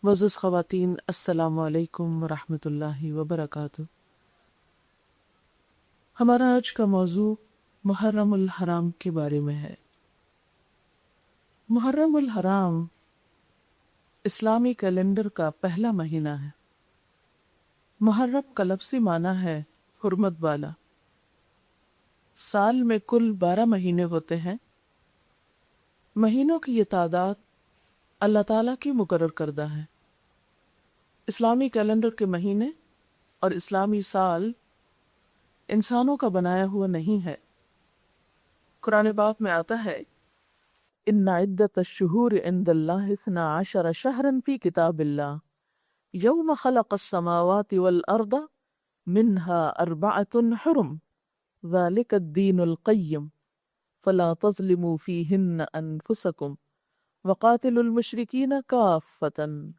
معزز خواتین، السلام علیکم ورحمۃ اللہ وبرکاتہ۔ ہمارا آج کا موضوع محرم الحرام کے بارے میں ہے۔ محرم الحرام اسلامی کیلنڈر کا پہلا مہینہ ہے۔ محرم کا لفظی معنی ہے حرمت والا۔ سال میں کل 12 مہینے ہوتے ہیں۔ مہینوں کی یہ تعداد اللہ تعالیٰ کی مقرر کردہ ہے۔ اسلامی کیلنڈر کے مہینے اور اسلامی سال انسانوں کا بنایا ہوا نہیں ہے۔ قرآن پاک میں آتا ہے ان عدت الشہور عند اللہ 12 شہرا فی کتاب اللہ یوم خلق السماوات والارض منها 4 حرم ذلك الدین القیم فلا تظلموا فیہن انفسکم وقاتلوا المشرکین کافۃ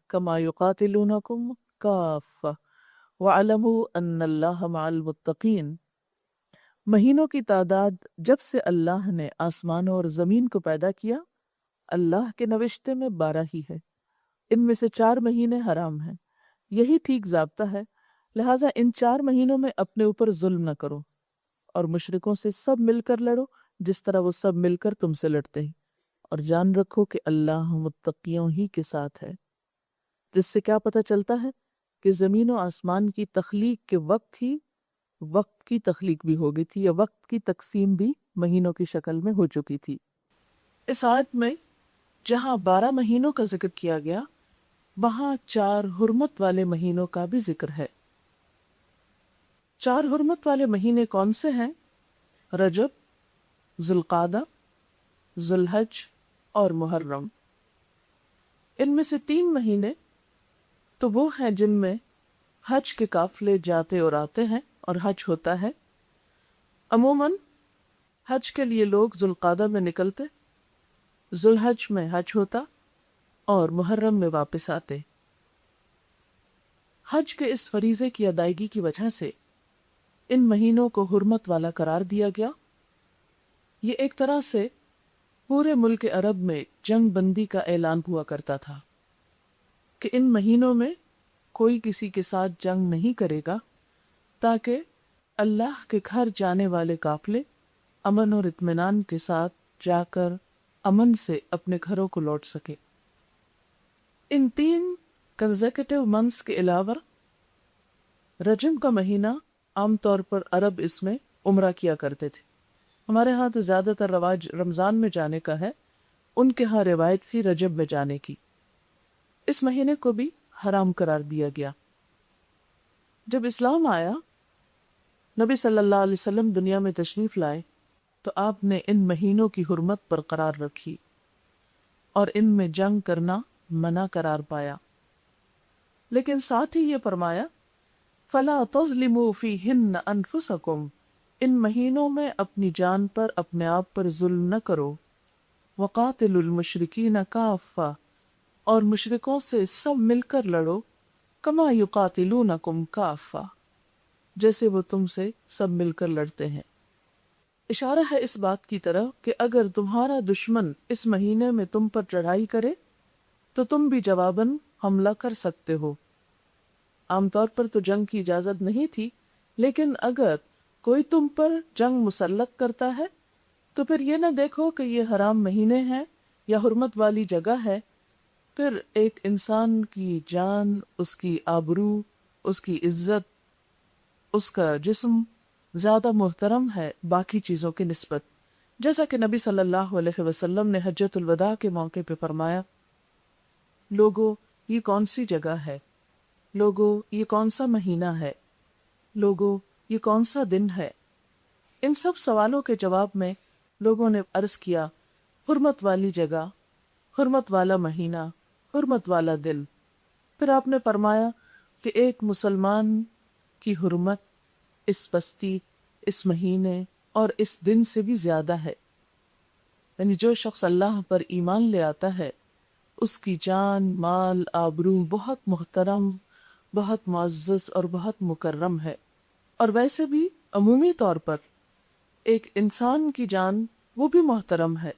کما یقاتلونکم کافۃ وَاعْلَمُوا أَنَّ اللَّهَ مَعَ الْمُتَّقِينَ۔ مہینوں کی تعداد جب سے اللہ نے آسمانوں اور زمین کو پیدا کیا، اللہ کے نوشتے میں 12 ہی ہے۔ ان میں سے 4 مہینے حرام ہیں۔ یہی ٹھیک ضابطہ ہے، لہٰذا ان 4 مہینوں میں اپنے اوپر ظلم نہ کرو اور مشرکوں سے سب مل کر لڑو جس طرح وہ سب مل کر تم سے لڑتے ہیں، اور جان رکھو کہ اللہ متقیوں ہی کے ساتھ ہے۔ جس سے کیا پتہ چلتا ہے کہ زمین و آسمان کی تخلیق کے وقت ہی وقت کی تخلیق بھی ہو گئی تھی، یا وقت کی تقسیم بھی مہینوں کی شکل میں ہو چکی تھی۔ اس آیت میں جہاں 12 مہینوں کا ذکر کیا گیا، وہاں 4 حرمت والے مہینوں کا بھی ذکر ہے۔ 4 حرمت والے مہینے کون سے ہیں؟ رجب، ذوالقعدہ، ذوالحج اور محرم۔ ان میں سے 3 مہینے تو وہ ہیں جن میں حج کے قافلے جاتے اور آتے ہیں اور حج ہوتا ہے۔ عموماً حج کے لیے لوگ ذوالقعدہ میں نکلتے، ذوالحج میں حج ہوتا اور محرم میں واپس آتے۔ حج کے اس فریضے کی ادائیگی کی وجہ سے ان مہینوں کو حرمت والا قرار دیا گیا۔ یہ ایک طرح سے پورے ملک عرب میں جنگ بندی کا اعلان ہوا کرتا تھا کہ ان مہینوں میں کوئی کسی کے ساتھ جنگ نہیں کرے گا، تاکہ اللہ کے گھر جانے والے قافلے امن اور اطمینان کے ساتھ جا کر امن سے اپنے گھروں کو لوٹ سکے۔ ان 3 کنزیکٹیو منتھس کے علاوہ رجب کا مہینہ عام طور پر عرب اس میں عمرہ کیا کرتے تھے۔ ہمارے ہاں تو زیادہ تر رواج رمضان میں جانے کا ہے، ان کے ہاں روایت تھی رجب میں جانے کی۔ اس مہینے کو بھی حرام قرار دیا گیا۔ جب اسلام آیا، نبی صلی اللہ علیہ وسلم دنیا میں تشریف لائے تو آپ نے ان مہینوں کی حرمت برقرار رکھی اور ان میں جنگ کرنا منع قرار پایا، لیکن ساتھ ہی یہ فرمایا فَلَا تَظْلِمُوا فِيهِنَّ أَنفُسَكُمْ، ان مہینوں میں اپنی جان پر اپنے آپ پر ظلم نہ کرو۔ وَقَاتِلُوا الْمُشْرِكِينَ كَافَّةً، اور مشرکوں سے سب مل کر لڑو، کما یقاتلونکم کافہ، جیسے وہ تم سے سب مل کر لڑتے ہیں۔ اشارہ ہے اس بات کی طرف کہ اگر تمہارا دشمن اس مہینے میں تم پر چڑھائی کرے تو تم بھی جواباً حملہ کر سکتے ہو۔ عام طور پر تو جنگ کی اجازت نہیں تھی، لیکن اگر کوئی تم پر جنگ مسلط کرتا ہے تو پھر یہ نہ دیکھو کہ یہ حرام مہینے ہیں یا حرمت والی جگہ ہے، پھر ایک انسان کی جان، اس کی آبرو، اس کی عزت، اس کا جسم زیادہ محترم ہے باقی چیزوں کی نسبت، جیسا کہ نبی صلی اللہ علیہ وسلم نے حجۃ الوداع کے موقع پہ فرمایا، لوگو یہ کون سی جگہ ہے، لوگو یہ کون سا مہینہ ہے، لوگو یہ کون سا دن ہے۔ ان سب سوالوں کے جواب میں لوگوں نے عرض کیا، حرمت والی جگہ، حرمت والا مہینہ، حرمت والا دل۔ پھر آپ نے فرمایا کہ ایک مسلمان کی حرمت اس بستی، اس مہینے اور اس دن سے بھی زیادہ ہے، یعنی جو شخص اللہ پر ایمان لے آتا ہے اس کی جان، مال، آبرو بہت محترم، بہت معزز اور بہت مکرم ہے۔ اور ویسے بھی عمومی طور پر ایک انسان کی جان وہ بھی محترم ہے،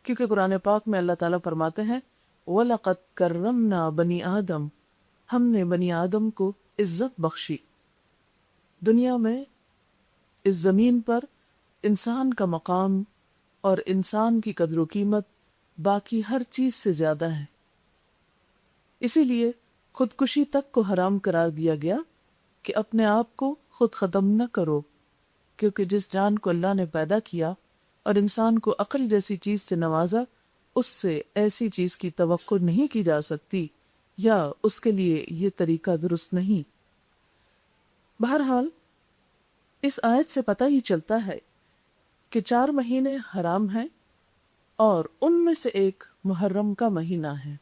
کیونکہ قرآن پاک میں اللہ تعالیٰ فرماتے ہیں وَلَقَدْ كَرَّمْنَا بَنِي آدم، ہم نے بنی آدم کو عزت بخشی۔ دنیا میں اس زمین پر انسان کا مقام اور انسان کی قدر و قیمت باقی ہر چیز سے زیادہ ہے، اسی لیے خودکشی تک کو حرام قرار دیا گیا کہ اپنے آپ کو خود ختم نہ کرو، کیونکہ جس جان کو اللہ نے پیدا کیا اور انسان کو عقل جیسی چیز سے نوازا، اس سے ایسی چیز کی توقع نہیں کی جا سکتی یا اس کے لیے یہ طریقہ درست نہیں۔ بہرحال اس آیت سے پتہ ہی چلتا ہے کہ 4 مہینے حرام ہیں اور ان میں سے ایک محرم کا مہینہ ہے۔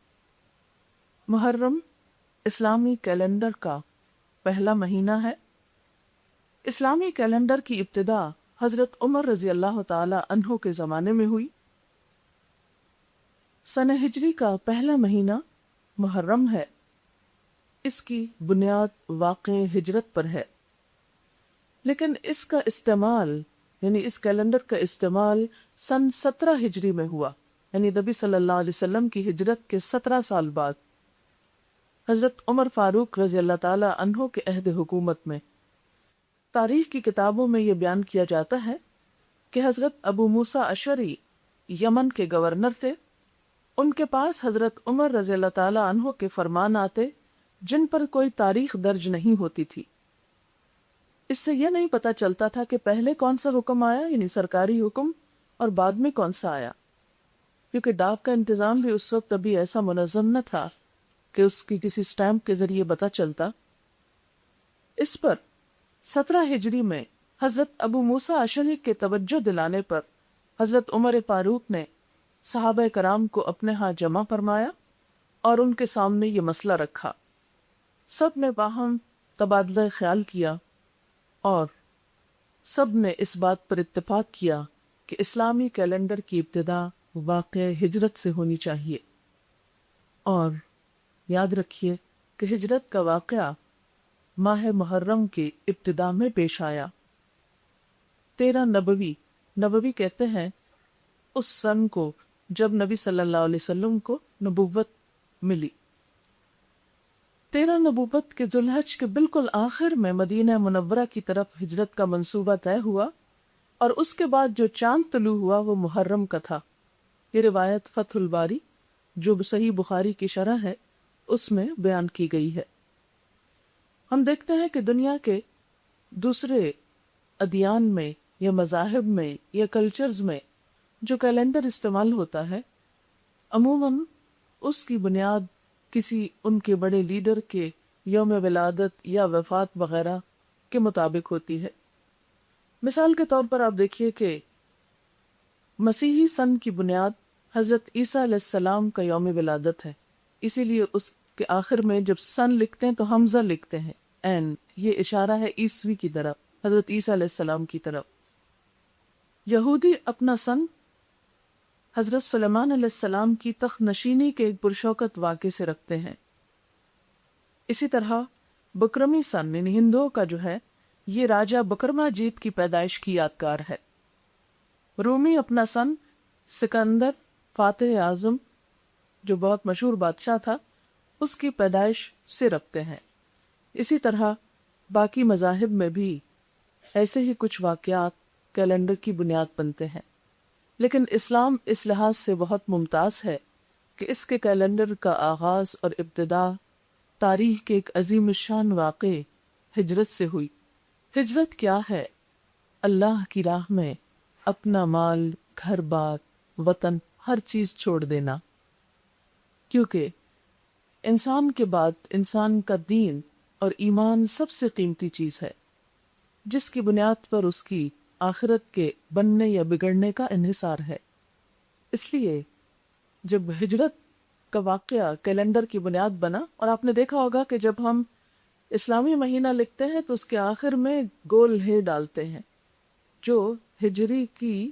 محرم اسلامی کیلنڈر کا پہلا مہینہ ہے۔ اسلامی کیلنڈر کی ابتدا حضرت عمر رضی اللہ تعالی عنہ کے زمانے میں ہوئی۔ سنہ ہجری کا پہلا مہینہ محرم ہے۔ اس کی بنیاد واقع ہجرت پر ہے، لیکن اس کا استعمال یعنی اس کیلنڈر کا استعمال سن 17 ہجری میں ہوا، یعنی نبی صلی اللہ علیہ وسلم کی ہجرت کے 17 سال بعد، حضرت عمر فاروق رضی اللہ تعالی عنہ کے عہد حکومت میں۔ تاریخ کی کتابوں میں یہ بیان کیا جاتا ہے کہ حضرت ابو موسیٰ اشعری یمن کے گورنر تھے۔ ان کے پاس حضرت عمر رضی اللہ تعالی عنہ کے فرمان آتے جن پر کوئی تاریخ درج نہیں ہوتی تھی۔ اس سے یہ نہیں پتہ چلتا تھا کہ پہلے کون سا حکم آیا یعنی سرکاری حکم اور بعد میں کون سا آیا، کیونکہ ڈاک کا انتظام بھی اس وقت ابھی ایسا منظم نہ تھا کہ اس کی کسی سٹیمپ کے ذریعے پتہ چلتا۔ اس پر 17 ہجری میں حضرت ابو موسیٰ اشعری کے توجہ دلانے پر حضرت عمر فاروق نے صحابہ کرام کو اپنے ہاں جمع فرمایا اور ان کے سامنے یہ مسئلہ رکھا۔ سب نے باہم تبادلہ خیال کیا اور سب نے اس بات پر اتفاق کیا کہ اسلامی کیلنڈر کی ابتدا واقع ہجرت سے ہونی چاہیے، اور یاد رکھیے کہ ہجرت کا واقعہ ماہ محرم کے ابتدا میں پیش آیا۔ 13 نبوی کہتے ہیں اس سن کو جب نبی صلی اللہ علیہ وسلم کو نبوت ملی۔ 13 نبوت کے ذوالحج کے بالکل آخر میں مدینہ منورہ کی طرف ہجرت کا منصوبہ طے ہوا، اور اس کے بعد جو چاند طلوع ہوا وہ محرم کا تھا۔ یہ روایت فتح الباری جو صحیح بخاری کی شرح ہے اس میں بیان کی گئی ہے۔ ہم دیکھتے ہیں کہ دنیا کے دوسرے ادیان میں یا مذاہب میں یا کلچرز میں جو کیلنڈر استعمال ہوتا ہے عموماً اس کی بنیاد کسی ان کے بڑے لیڈر کے یوم ولادت یا وفات وغیرہ کے مطابق ہوتی ہے۔ مثال کے طور پر آپ دیکھیے کہ مسیحی سن کی بنیاد حضرت عیسیٰ علیہ السلام کا یوم ولادت ہے، اسی لیے اس کے آخر میں جب سن لکھتے ہیں تو حمزہ لکھتے ہیں، این یہ اشارہ ہے عیسوی کی طرف، حضرت عیسیٰ علیہ السلام کی طرف۔ یہودی اپنا سن حضرت سلیمان علیہ السلام کی تخت نشینی کے ایک پرشوکت واقعے سے رکھتے ہیں۔ اسی طرح بکرمی سن یعنی ہندوؤں کا جو ہے یہ راجہ بکرما جیت کی پیدائش کی یادگار ہے۔ رومی اپنا سن سکندر فاتح اعظم جو بہت مشہور بادشاہ تھا اس کی پیدائش سے رکھتے ہیں۔ اسی طرح باقی مذاہب میں بھی ایسے ہی کچھ واقعات کیلنڈر کی بنیاد بنتے ہیں، لیکن اسلام اس لحاظ سے بہت ممتاز ہے کہ اس کے کیلنڈر کا آغاز اور ابتدا تاریخ کے ایک عظیم الشان واقعے ہجرت سے ہوئی۔ ہجرت کیا ہے؟ اللہ کی راہ میں اپنا مال، گھر بار، وطن، ہر چیز چھوڑ دینا، کیونکہ انسان کے بعد انسان کا دین اور ایمان سب سے قیمتی چیز ہے، جس کی بنیاد پر اس کی آخرت کے بننے یا بگڑنے کا انحصار ہے۔ اس لیے جب ہجرت کا واقعہ کیلنڈر کی بنیاد بنا، اور آپ نے دیکھا ہوگا کہ جب ہم اسلامی مہینہ لکھتے ہیں تو اس کے آخر میں گول ہے ڈالتے ہیں جو ہجری کی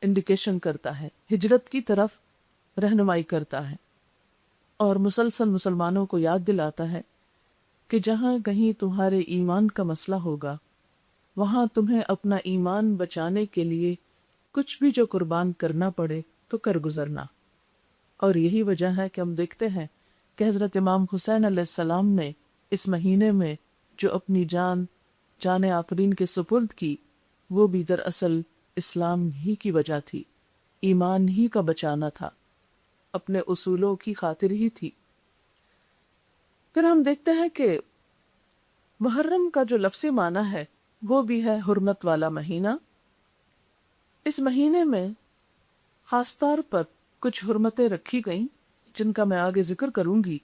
انڈیکیشن کرتا ہے، ہجرت کی طرف رہنمائی کرتا ہے، اور مسلسل مسلمانوں کو یاد دلاتا ہے کہ جہاں کہیں تمہارے ایمان کا مسئلہ ہوگا وہاں تمہیں اپنا ایمان بچانے کے لیے کچھ بھی جو قربان کرنا پڑے تو کر گزرنا۔ اور یہی وجہ ہے کہ ہم دیکھتے ہیں کہ حضرت امام حسین علیہ السلام نے اس مہینے میں جو اپنی جان آفرین کے سپرد کی، وہ بھی دراصل اسلام ہی کی وجہ تھی، ایمان ہی کا بچانا تھا، اپنے اصولوں کی خاطر ہی تھی۔ پھر ہم دیکھتے ہیں کہ محرم کا جو لفظی معنی ہے وہ بھی ہے حرمت والا مہینہ۔ اس مہینے میں خاص طور پر کچھ حرمتیں رکھی گئیں جن کا میں آگے ذکر کروں گی۔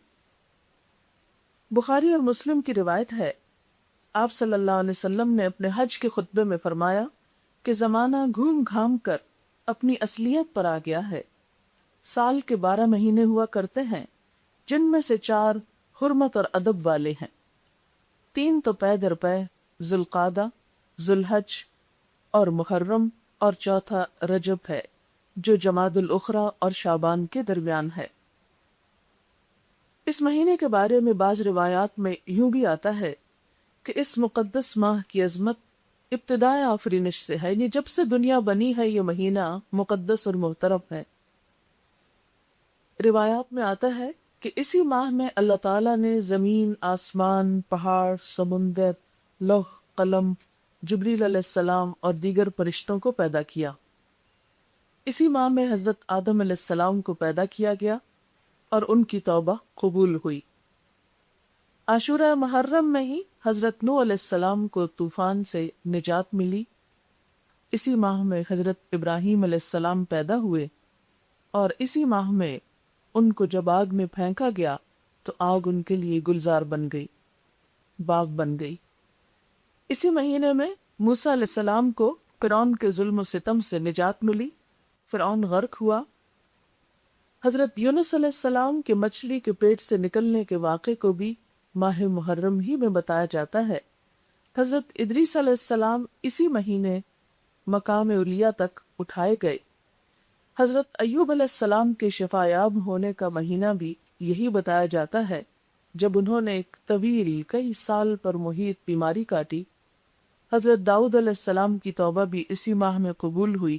بخاری اور مسلم کی روایت ہے، آپ صلی اللہ علیہ وسلم نے اپنے حج کے خطبے میں فرمایا کہ زمانہ گھوم گھام کر اپنی اصلیت پر آ گیا ہے۔ سال کے 12 مہینے ہوا کرتے ہیں جن میں سے 4 حرمت اور ادب والے ہیں، 3 تو پے در پے ذوالقعدہ، ذوالحج اور محرم، اور چوتھا رجب ہے جو جمادی الاخری اور شعبان کے درمیان ہے۔ اس مہینے کے بارے میں بعض روایات میں یوں بھی آتا ہے کہ اس مقدس ماہ کی عظمت ابتدائے آفرینش سے ہے، یعنی جب سے دنیا بنی ہے یہ مہینہ مقدس اور محترم ہے۔ روایات میں آتا ہے کہ اسی ماہ میں اللہ تعالیٰ نے زمین، آسمان، پہاڑ، سمندر، لوح قلم، جبریل علیہ السلام اور دیگر فرشتوں کو پیدا کیا۔ اسی ماہ میں حضرت آدم علیہ السلام کو پیدا کیا گیا اور ان کی توبہ قبول ہوئی۔ عاشورہ محرم میں ہی حضرت نوح علیہ السلام کو طوفان سے نجات ملی۔ اسی ماہ میں حضرت ابراہیم علیہ السلام پیدا ہوئے اور اسی ماہ میں ان کو جب آگ میں پھینکا گیا تو آگ ان کے لیے گلزار بن گئی، باغ بن گئی۔ اسی مہینے میں موسیٰ علیہ السلام کو فرعون کے ظلم و ستم سے نجات ملی، فرعون غرق ہوا۔ حضرت یونس علیہ السلام کے مچھلی کے پیٹ سے نکلنے کے واقعے کو بھی ماہ محرم ہی میں بتایا جاتا ہے۔ حضرت ادریس علیہ السلام اسی مہینے مقام علیہ تک اٹھائے گئے۔ حضرت ایوب علیہ السلام کے شفایاب ہونے کا مہینہ بھی یہی بتایا جاتا ہے جب انہوں نے ایک طویل کئی سال پر محیط بیماری کاٹی۔ حضرت داؤد علیہ السلام کی توبہ بھی اسی ماہ میں قبول ہوئی۔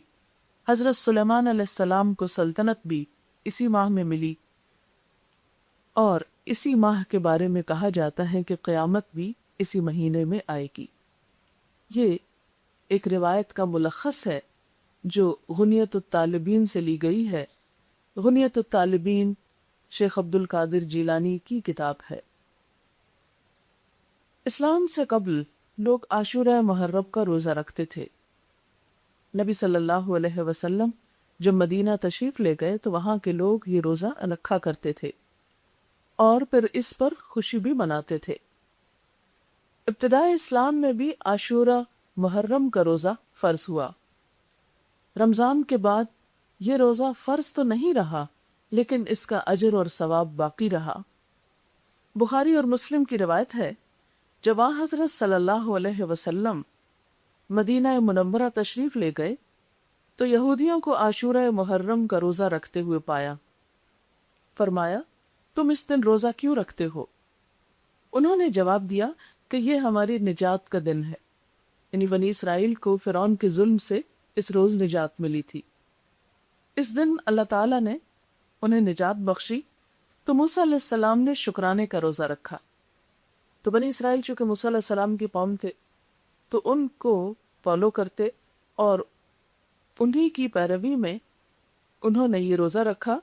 حضرت سلیمان علیہ السلام کو سلطنت بھی اسی ماہ میں ملی، اور اسی ماہ کے بارے میں کہا جاتا ہے کہ قیامت بھی اسی مہینے میں آئے گی۔ یہ ایک روایت کا ملخص ہے جو غنیت الطالبین سے لی گئی ہے۔ غنیت الطالبین شیخ عبد القادر جیلانی کی کتاب ہے۔ اسلام سے قبل لوگ عاشورہ محرم کا روزہ رکھتے تھے۔ نبی صلی اللہ علیہ وسلم جب مدینہ تشریف لے گئے تو وہاں کے لوگ یہ روزہ رکھا کرتے تھے اور پھر اس پر خوشی بھی مناتے تھے۔ ابتدائے اسلام میں بھی عاشورہ محرم کا روزہ فرض ہوا۔ رمضان کے بعد یہ روزہ فرض تو نہیں رہا لیکن اس کا اجر اور ثواب باقی رہا۔ بخاری اور مسلم کی روایت ہے، جب حضرت صلی اللہ علیہ وسلم مدینہ منورہ تشریف لے گئے تو یہودیوں کو عاشورہ محرم کا روزہ رکھتے ہوئے پایا۔ فرمایا، تم اس دن روزہ کیوں رکھتے ہو؟ انہوں نے جواب دیا کہ یہ ہماری نجات کا دن ہے، یعنی بنی اسرائیل کو فرعون کے ظلم سے اس روز نجات ملی تھی۔ اس دن اللہ تعالیٰ نے انہیں نجات بخشی تو موسیٰ علیہ السلام نے شکرانے کا روزہ رکھا۔ تو بنی اسرائیل چونکہ موسیٰ علیہ السلام کی قوم تھے تو ان کو فالو کرتے اور انہی کی پیروی میں انہوں نے یہ روزہ رکھا۔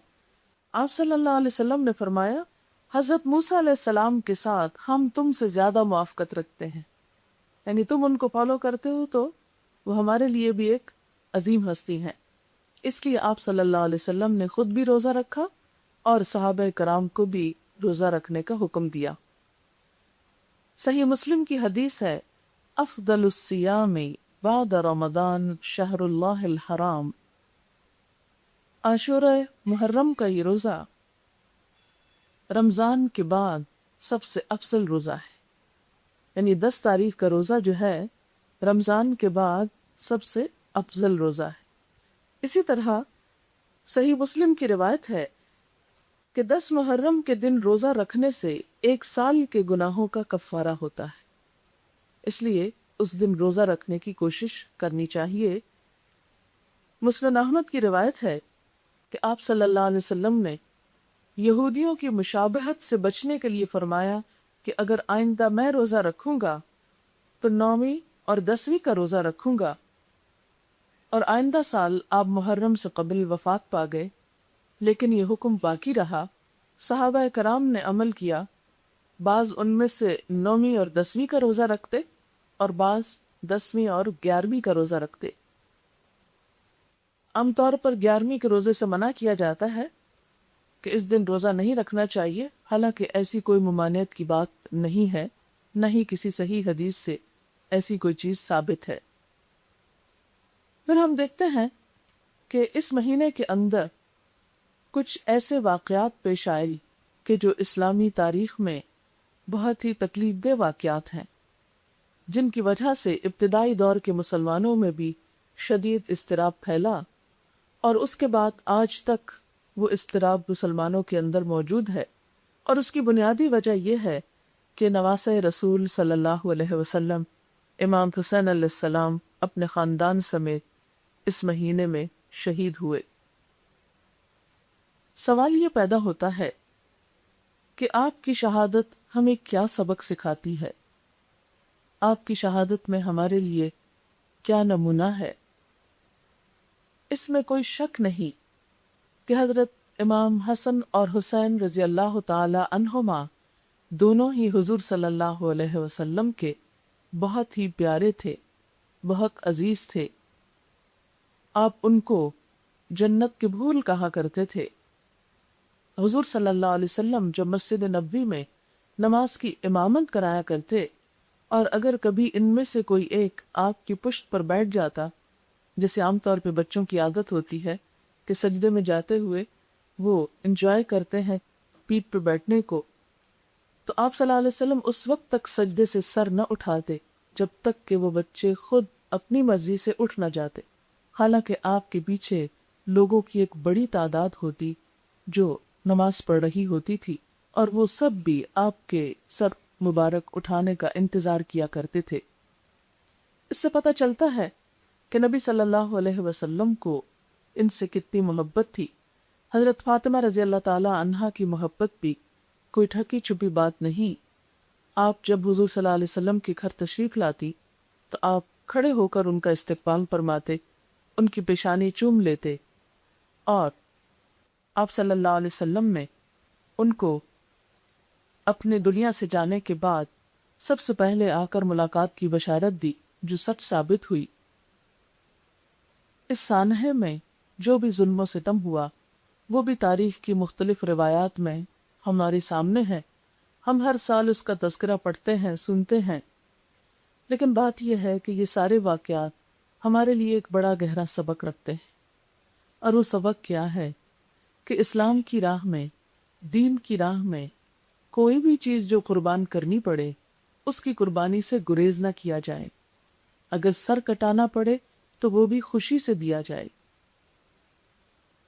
آپ صلی اللہ علیہ وسلم نے فرمایا، حضرت موسیٰ علیہ السلام کے ساتھ ہم تم سے زیادہ موافقت رکھتے ہیں، یعنی تم ان کو فالو کرتے ہو تو وہ ہمارے لیے بھی ایک عظیم ہستی ہیں۔ اس لیے آپ صلی اللہ علیہ وسلم نے خود بھی روزہ رکھا اور صحابہ کرام کو بھی روزہ رکھنے کا حکم دیا۔ صحیح مسلم کی حدیث ہے، افضل الصیام بعد رمضان شہر اللہ الحرام۔ عاشورہ محرم کا یہ روزہ رمضان کے بعد سب سے افضل روزہ ہے، یعنی 10 تاریخ کا روزہ جو ہے رمضان کے بعد سب سے افضل روزہ ہے۔ اسی طرح صحیح مسلم کی روایت ہے کہ 10 محرم کے دن روزہ رکھنے سے 1 سال کے گناہوں کا کفارہ ہوتا ہے، اس لیے اس دن روزہ رکھنے کی کوشش کرنی چاہیے۔ مسند احمد کی روایت ہے کہ آپ صلی اللہ علیہ وسلم نے یہودیوں کی مشابہت سے بچنے کے لیے فرمایا کہ اگر آئندہ میں روزہ رکھوں گا تو 9ویں اور 10ویں کا روزہ رکھوں گا، اور آئندہ سال آپ محرم سے قبل وفات پا گئے، لیکن یہ حکم باقی رہا۔ صحابہ کرام نے عمل کیا، بعض ان میں سے 9ویں اور 10ویں کا روزہ رکھتے اور بعض 10ویں اور 11ویں کا روزہ رکھتے۔ عام طور پر 11ویں کے روزے سے منع کیا جاتا ہے کہ اس دن روزہ نہیں رکھنا چاہیے، حالانکہ ایسی کوئی ممانعت کی بات نہیں ہے، نہ ہی کسی صحیح حدیث سے ایسی کوئی چیز ثابت ہے۔ پھر ہم دیکھتے ہیں کہ اس مہینے کے اندر کچھ ایسے واقعات پیش آئے کہ جو اسلامی تاریخ میں بہت ہی تکلیف دہ واقعات ہیں، جن کی وجہ سے ابتدائی دور کے مسلمانوں میں بھی شدید اضطراب پھیلا، اور اس کے بعد آج تک وہ اضطراب مسلمانوں کے اندر موجود ہے۔ اور اس کی بنیادی وجہ یہ ہے کہ نواسہ رسول صلی اللہ علیہ وسلم امام حسین علیہ السلام اپنے خاندان سمیت اس مہینے میں شہید ہوئے۔ سوال یہ پیدا ہوتا ہے کہ آپ کی شہادت ہمیں کیا سبق سکھاتی ہے؟ آپ کی شہادت میں ہمارے لیے کیا نمونہ ہے؟ اس میں کوئی شک نہیں کہ حضرت امام حسن اور حسین رضی اللہ تعالی عنہما دونوں ہی حضور صلی اللہ علیہ وسلم کے بہت ہی پیارے تھے، بہت عزیز تھے۔ آپ ان کو جنت کے پھول کہا کرتے تھے۔ حضور صلی اللہ علیہ وسلم جب مسجد نبوی میں نماز کی امامت کرایا کرتے، اور اگر کبھی ان میں سے کوئی ایک آپ کی پشت پر بیٹھ جاتا، جیسے عام طور پہ بچوں کی عادت ہوتی ہے کہ سجدے میں جاتے ہوئے وہ انجوائے کرتے ہیں پیٹھ پہ بیٹھنے کو، تو آپ صلی اللہ علیہ وسلم اس وقت تک سجدے سے سر نہ اٹھاتے جب تک کہ وہ بچے خود اپنی مرضی سے اٹھ نہ جاتے، حالانکہ آپ کے پیچھے لوگوں کی ایک بڑی تعداد ہوتی جو نماز پڑھ رہی ہوتی تھی، اور وہ سب بھی آپ کے سر مبارک اٹھانے کا انتظار کیا کرتے تھے۔ اس سے پتہ چلتا ہے کہ نبی صلی اللہ علیہ وسلم کو ان سے کتنی محبت تھی۔ حضرت فاطمہ رضی اللہ تعالی عنہا کی محبت بھی کوئی ڈھکی چھپی بات نہیں۔ آپ جب حضور صلی اللہ علیہ وسلم کے گھر تشریف لاتی تو آپ کھڑے ہو کر ان کا استقبال فرماتے، ان کی پیشانی چوم لیتے، اور آپ صلی اللہ علیہ وسلم نے ان کو اپنے دنیا سے جانے کے بعد سب سے پہلے آ کر ملاقات کی بشارت دی، جو سچ ثابت ہوئی۔ اس سانحے میں جو بھی ظلم و ستم ہوا وہ بھی تاریخ کی مختلف روایات میں ہمارے سامنے ہے، ہم ہر سال اس کا تذکرہ پڑھتے ہیں، سنتے ہیں، لیکن بات یہ ہے کہ یہ سارے واقعات ہمارے لیے ایک بڑا گہرا سبق رکھتے ہیں، اور وہ سبق کیا ہے کہ اسلام کی راہ میں، دین کی راہ میں کوئی بھی چیز جو قربان کرنی پڑے اس کی قربانی سے گریز نہ کیا جائے، اگر سر کٹانا پڑے تو وہ بھی خوشی سے دیا جائے۔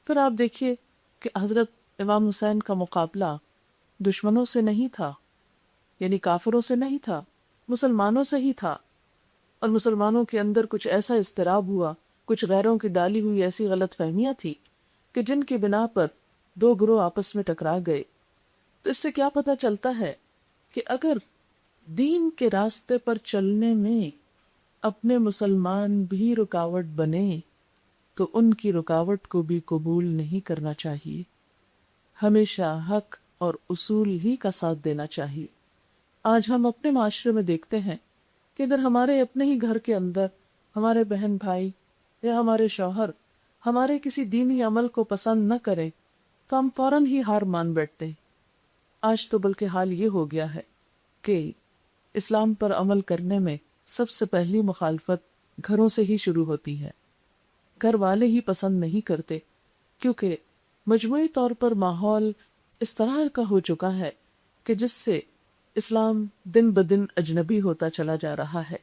پھر آپ دیکھیے کہ حضرت امام حسین کا مقابلہ دشمنوں سے نہیں تھا، یعنی کافروں سے نہیں تھا، مسلمانوں سے ہی تھا، اور مسلمانوں کے اندر کچھ ایسا اضطراب ہوا، کچھ غیروں کی ڈالی ہوئی ایسی غلط فہمیاں تھی کہ جن کی بنا پر دو گروہ آپس میں ٹکرا گئے۔ تو اس سے کیا پتہ چلتا ہے کہ اگر دین کے راستے پر چلنے میں اپنے مسلمان بھی رکاوٹ بنے تو ان کی رکاوٹ کو بھی قبول نہیں کرنا چاہیے، ہمیشہ حق اور اصول ہی کا ساتھ دینا چاہیے۔ آج ہم اپنے معاشرے میں دیکھتے ہیں کہ اگر ہمارے اپنے ہی گھر کے اندر ہمارے بہن بھائی یا ہمارے شوہر ہمارے کسی دینی عمل کو پسند نہ کریں تو ہم فوراً ہی ہار مان بیٹھتے ہیں۔ آج تو بلکہ حال یہ ہو گیا ہے کہ اسلام پر عمل کرنے میں سب سے پہلی مخالفت گھروں سے ہی شروع ہوتی ہے۔ گھر والے ہی پسند نہیں کرتے، کیونکہ مجموعی طور پر ماحول اس طرح کا ہو چکا ہے کہ جس سے اسلام دن بدن اجنبی ہوتا چلا جا رہا ہے۔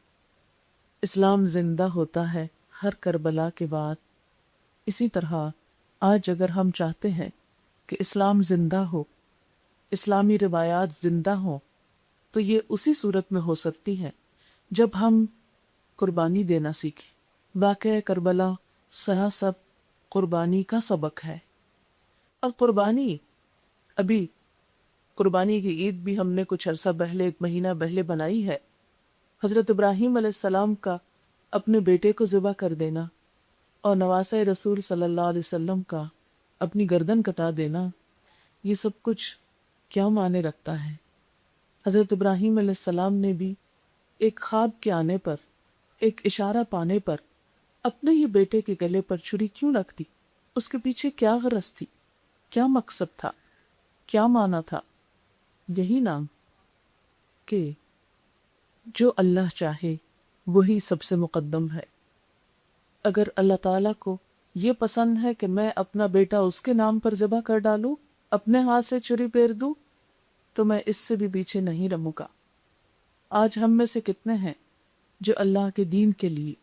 اسلام زندہ ہوتا ہے ہر کربلا کے بعد۔ اسی طرح آج اگر ہم چاہتے ہیں کہ اسلام زندہ ہو، اسلامی روایات زندہ ہوں، تو یہ اسی صورت میں ہو سکتی ہے جب ہم قربانی دینا سیکھیں۔ واقعہ کربلا سراسر قربانی کا سبق ہے۔ اور قربانی، ابھی قربانی کی عید بھی ہم نے کچھ عرصہ پہلے، 1 مہینہ پہلے بنائی ہے۔ حضرت ابراہیم علیہ السلام کا اپنے بیٹے کو ذبح کر دینا اور نواسہ رسول صلی اللہ علیہ وسلم کا اپنی گردن کٹا دینا، یہ سب کچھ کیا معنی رکھتا ہے؟ حضرت ابراہیم علیہ السلام نے بھی ایک خواب کے آنے پر، ایک اشارہ پانے پر اپنے ہی بیٹے کے گلے پر چھری کیوں رکھ دی؟ اس کے پیچھے کیا غرض تھی؟ کیا مقصد تھا؟ کیا معنی تھا؟ یہی نام کہ جو اللہ چاہے وہی سب سے مقدم ہے۔ اگر اللہ تعالیٰ کو یہ پسند ہے کہ میں اپنا بیٹا اس کے نام پر ذبح کر ڈالوں، اپنے ہاتھ سے چھری پھیر دوں، تو میں اس سے بھی پیچھے نہیں رہوں گا۔ آج ہم میں سے کتنے ہیں جو اللہ کے دین کے لیے،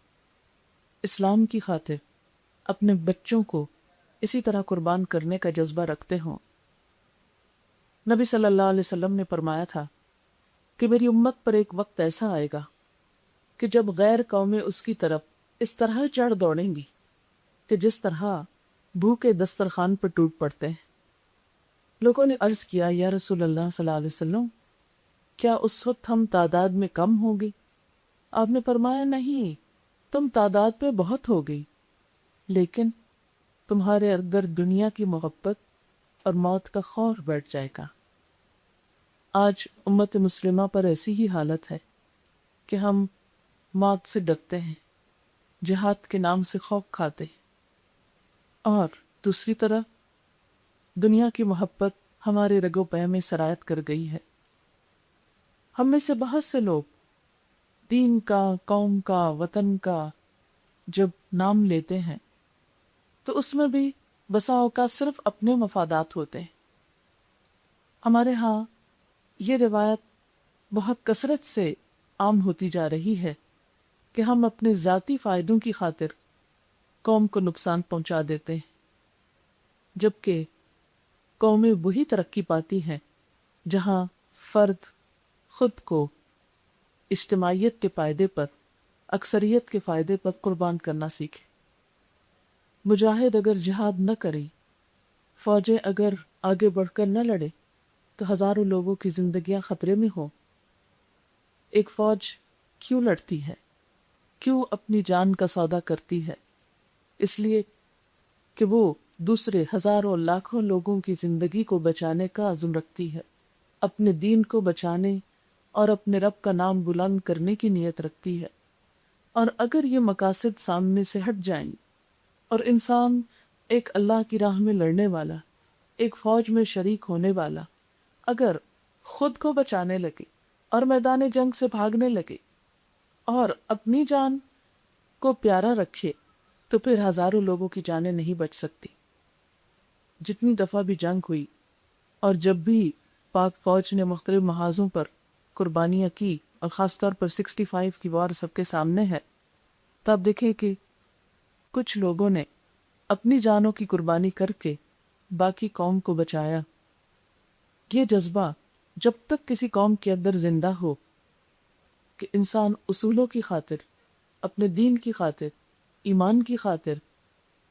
اسلام کی خاطر اپنے بچوں کو اسی طرح قربان کرنے کا جذبہ رکھتے ہوں؟ نبی صلی اللہ علیہ وسلم نے فرمایا تھا کہ میری امت پر ایک وقت ایسا آئے گا کہ جب غیر قومیں اس کی طرف اس طرح چڑھ دوڑیں گی کہ جس طرح بھوکے دسترخوان پر ٹوٹ پڑتے ہیں۔ لوگوں نے عرض کیا، یا رسول اللہ صلی اللہ علیہ وسلم، کیا اس وقت ہم تعداد میں کم ہوں گے؟ آپ نے فرمایا، نہیں، تم تعداد پہ بہت ہو گئی، لیکن تمہارے اندر دنیا کی محبت اور موت کا خوف بیٹھ جائے گا۔ آج امت مسلمہ پر ایسی ہی حالت ہے کہ ہم موت سے ڈرتے ہیں، جہاد کے نام سے خوف کھاتے ہیں، اور دوسری طرف دنیا کی محبت ہمارے رگ و پے میں سرایت کر گئی ہے۔ ہم میں سے بہت سے لوگ دین کا، قوم کا، وطن کا جب نام لیتے ہیں تو اس میں بھی بسا اوقات صرف اپنے مفادات ہوتے ہیں۔ ہمارے ہاں یہ روایت بہت کثرت سے عام ہوتی جا رہی ہے کہ ہم اپنے ذاتی فائدوں کی خاطر قوم کو نقصان پہنچا دیتے ہیں، جبکہ قومیں وہی ترقی پاتی ہیں جہاں فرد خود کو اجتماعیت کے فائدے پر، اکثریت کے فائدے پر قربان کرنا سیکھے۔ مجاہد اگر جہاد نہ کرے، فوجیں اگر آگے بڑھ کر نہ لڑے، تو ہزاروں لوگوں کی زندگیاں خطرے میں ہوں۔ ایک فوج کیوں لڑتی ہے؟ کیوں اپنی جان کا سودا کرتی ہے؟ اس لیے کہ وہ دوسرے ہزاروں لاکھوں لوگوں کی زندگی کو بچانے کا عزم رکھتی ہے، اپنے دین کو بچانے اور اپنے رب کا نام بلند کرنے کی نیت رکھتی ہے۔ اور اگر یہ مقاصد سامنے سے ہٹ جائیں اور انسان ایک اللہ کی راہ میں لڑنے والا، ایک فوج میں شریک ہونے والا، اگر خود کو بچانے لگے اور میدان جنگ سے بھاگنے لگے اور اپنی جان کو پیارا رکھے، تو پھر ہزاروں لوگوں کی جانیں نہیں بچ سکتی۔ جتنی دفعہ بھی جنگ ہوئی اور جب بھی پاک فوج نے مختلف محاذوں پر قربانیاں کی، اور خاص طور پر 65 کی وار سب کے سامنے ہے، تب دیکھیں کہ کچھ لوگوں نے اپنی جانوں کی قربانی کر کے باقی قوم کو بچایا۔ یہ جذبہ جب تک کسی قوم کے اندر زندہ ہو کہ انسان اصولوں کی خاطر، اپنے دین کی خاطر، ایمان کی خاطر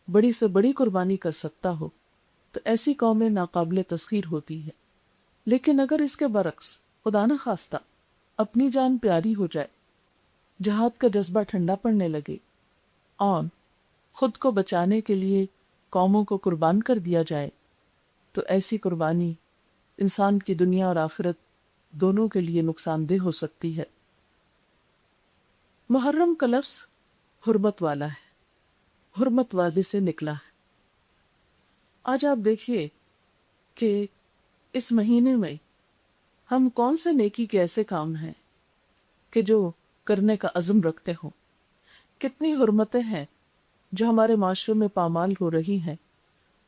بڑی سے بڑی قربانی کر سکتا ہو، تو ایسی قومیں ناقابل تسخیر ہوتی ہے۔ لیکن اگر اس کے برعکس خدا نہ خواستہ اپنی جان پیاری ہو جائے، جہاد کا جذبہ ٹھنڈا پڑنے لگے اور خود کو بچانے کے لیے قوموں کو قربان کر دیا جائے، تو ایسی قربانی انسان کی دنیا اور آخرت دونوں کے لیے نقصان دہ ہو سکتی ہے۔ محرم کا لفظ حرمت والا ہے، حرمت وادی سے نکلا ہے۔ آج آپ دیکھیے کہ اس مہینے میں ہم کون سے نیکی کے ایسے کام ہیں کہ جو کرنے کا عزم رکھتے ہوں، کتنی حرمتیں ہیں جو ہمارے معاشرے میں پامال ہو رہی ہیں،